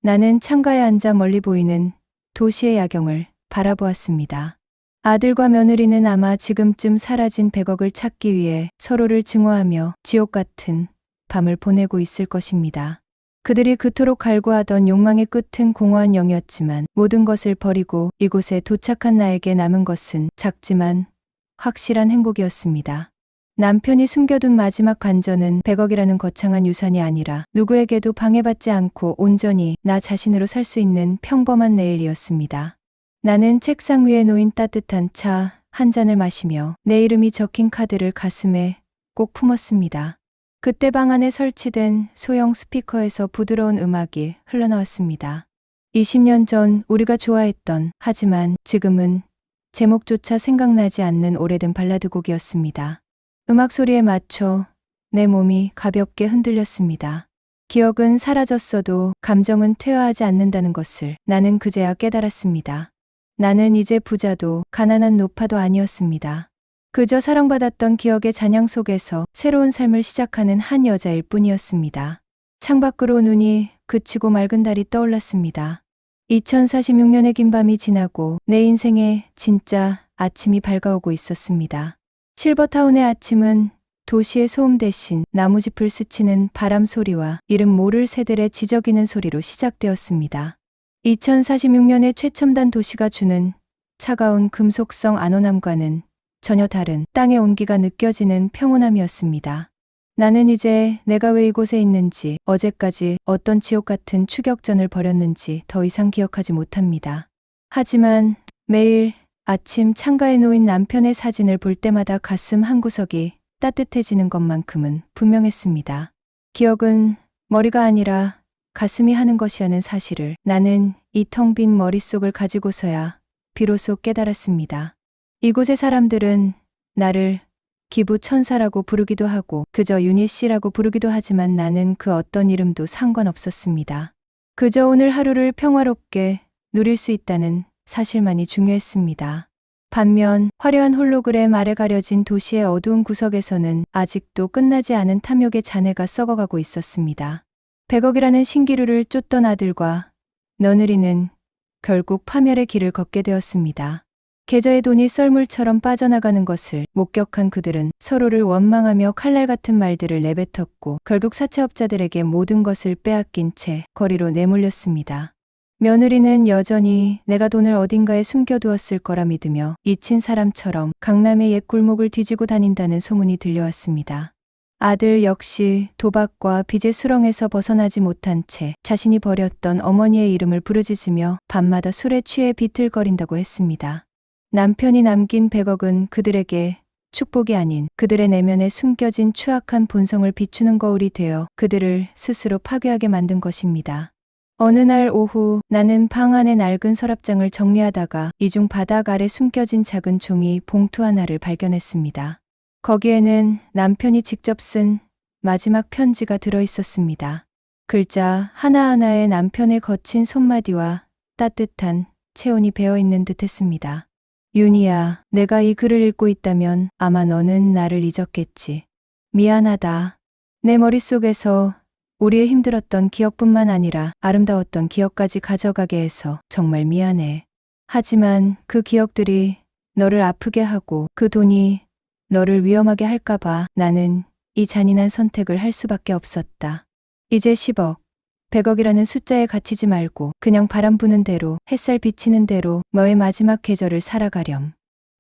나는 창가에 앉아 멀리 보이는 도시의 야경을 바라보았습니다. 아들과 며느리는 아마 지금쯤 사라진 100억을 찾기 위해 서로를 증오하며 지옥 같은 밤을 보내고 있을 것입니다. 그들이 그토록 갈구하던 욕망의 끝은 공허한 영이었지만 모든 것을 버리고 이곳에 도착한 나에게 남은 것은 작지만 확실한 행복이었습니다. 남편이 숨겨둔 마지막 간전은 100억이라는 거창한 유산이 아니라 누구에게도 방해받지 않고 온전히 나 자신으로 살 수 있는 평범한 내일이었습니다. 나는 책상 위에 놓인 따뜻한 차 한 잔을 마시며 내 이름이 적힌 카드를 가슴에 꼭 품었습니다. 그때 방 안에 설치된 소형 스피커에서 부드러운 음악이 흘러나왔습니다. 20년 전 우리가 좋아했던, 하지만 지금은 제목조차 생각나지 않는 오래된 발라드 곡이었습니다. 음악 소리에 맞춰 내 몸이 가볍게 흔들렸습니다. 기억은 사라졌어도 감정은 퇴화하지 않는다는 것을 나는 그제야 깨달았습니다. 나는 이제 부자도 가난한 노파도 아니었습니다. 그저 사랑받았던 기억의 잔향 속에서 새로운 삶을 시작하는 한 여자일 뿐이었습니다. 창밖으로 눈이 그치고 맑은 달이 떠올랐습니다. 2046년의 긴 밤이 지나고 내 인생에 진짜 아침이 밝아오고 있었습니다. 실버타운의 아침은 도시의 소음 대신 나무짚을 스치는 바람 소리와 이름 모를 새들의 지저귀는 소리로 시작되었습니다. 2046년의 최첨단 도시가 주는 차가운 금속성 안온함과는 전혀 다른 땅의 온기가 느껴지는 평온함이었습니다. 나는 이제 내가 왜 이곳에 있는지, 어제까지 어떤 지옥 같은 추격전을 벌였는지 더 이상 기억하지 못합니다. 하지만 매일 아침 창가에 놓인 남편의 사진을 볼 때마다 가슴 한구석이 따뜻해지는 것만큼은 분명했습니다. 기억은 머리가 아니라 가슴이 하는 것이라는 사실을 나는 이 텅 빈 머릿속을 가지고서야 비로소 깨달았습니다. 이곳의 사람들은 나를 기부 천사라고 부르기도 하고 그저 유니 씨라고 부르기도 하지만 나는 그 어떤 이름도 상관없었습니다. 그저 오늘 하루를 평화롭게 누릴 수 있다는 사실만이 중요했습니다. 반면 화려한 홀로그램 아래 가려진 도시의 어두운 구석에서는 아직도 끝나지 않은 탐욕의 잔해가 썩어가고 있었습니다. 100억이라는 신기루를 쫓던 아들과 며느리는 결국 파멸의 길을 걷게 되었습니다. 계좌의 돈이 썰물처럼 빠져나가는 것을 목격한 그들은 서로를 원망하며 칼날 같은 말들을 내뱉었고 결국 사채업자들에게 모든 것을 빼앗긴 채 거리로 내몰렸습니다. 며느리는 여전히 내가 돈을 어딘가에 숨겨두었을 거라 믿으며 잊힌 사람처럼 강남의 옛 골목을 뒤지고 다닌다는 소문이 들려왔습니다. 아들 역시 도박과 빚의 수렁에서 벗어나지 못한 채 자신이 버렸던 어머니의 이름을 부르짖으며 밤마다 술에 취해 비틀거린다고 했습니다. 남편이 남긴 100억은 그들에게 축복이 아닌 그들의 내면에 숨겨진 추악한 본성을 비추는 거울이 되어 그들을 스스로 파괴하게 만든 것입니다. 어느 날 오후 나는 방 안의 낡은 서랍장을 정리하다가 이중 바닥 아래 숨겨진 작은 종이 봉투 하나를 발견했습니다. 거기에는 남편이 직접 쓴 마지막 편지가 들어 있었습니다. 글자 하나하나에 남편의 거친 손마디와 따뜻한 체온이 배어 있는 듯 했습니다. 윤희야, 내가 이 글을 읽고 있다면 아마 너는 나를 잊었겠지. 미안하다. 내 머릿속에서 우리의 힘들었던 기억뿐만 아니라 아름다웠던 기억까지 가져가게 해서 정말 미안해. 하지만 그 기억들이 너를 아프게 하고 그 돈이 너를 위험하게 할까봐 나는 이 잔인한 선택을 할 수밖에 없었다. 이제 10억, 100억이라는 숫자에 갇히지 말고 그냥 바람 부는 대로 햇살 비치는 대로 너의 마지막 계절을 살아가렴.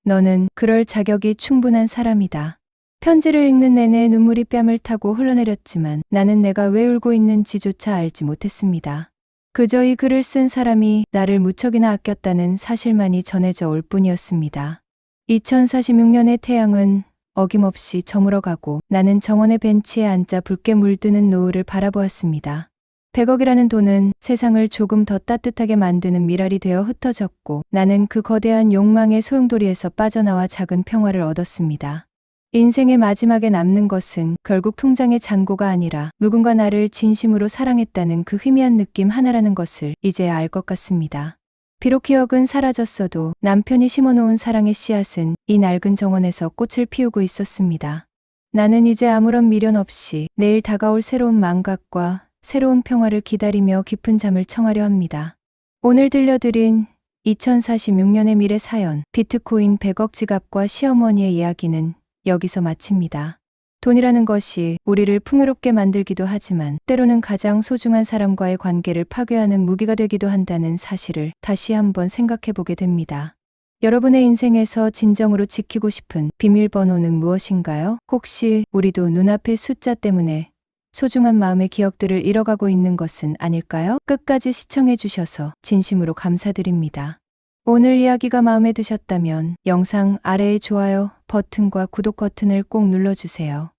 너는 그럴 자격이 충분한 사람이다. 편지를 읽는 내내 눈물이 뺨을 타고 흘러내렸지만 나는 내가 왜 울고 있는지조차 알지 못했습니다. 그저 이 글을 쓴 사람이 나를 무척이나 아꼈다는 사실만이 전해져 올 뿐이었습니다. 2046년의 태양은 어김없이 저물어가고 나는 정원의 벤치에 앉아 붉게 물드는 노을을 바라보았습니다. 100억이라는 돈은 세상을 조금 더 따뜻하게 만드는 미랄이 되어 흩어졌고 나는 그 거대한 욕망의 소용돌이에서 빠져나와 작은 평화를 얻었습니다. 인생의 마지막에 남는 것은 결국 통장의 잔고가 아니라 누군가 나를 진심으로 사랑했다는 그 희미한 느낌 하나라는 것을 이제야 알 것 같습니다. 비록 기억은 사라졌어도 남편이 심어놓은 사랑의 씨앗은 이 낡은 정원에서 꽃을 피우고 있었습니다. 나는 이제 아무런 미련 없이 내일 다가올 새로운 망각과 새로운 평화를 기다리며 깊은 잠을 청하려 합니다. 오늘 들려드린 2046년의 미래 사연, 비트코인 100억 지갑과 시어머니의 이야기는 여기서 마칩니다. 돈이라는 것이 우리를 풍요롭게 만들기도 하지만 때로는 가장 소중한 사람과의 관계를 파괴하는 무기가 되기도 한다는 사실을 다시 한번 생각해 보게 됩니다. 여러분의 인생에서 진정으로 지키고 싶은 비밀번호는 무엇인가요? 혹시 우리도 눈앞의 숫자 때문에 소중한 마음의 기억들을 잃어가고 있는 것은 아닐까요? 끝까지 시청해 주셔서 진심으로 감사드립니다. 오늘 이야기가 마음에 드셨다면 영상 아래의 좋아요 버튼과 구독 버튼을 꼭 눌러주세요.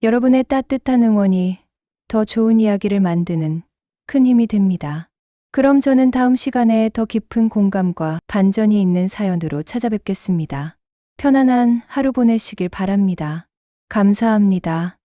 여러분의 따뜻한 응원이 더 좋은 이야기를 만드는 큰 힘이 됩니다. 그럼 저는 다음 시간에 더 깊은 공감과 반전이 있는 사연으로 찾아뵙겠습니다. 편안한 하루 보내시길 바랍니다. 감사합니다.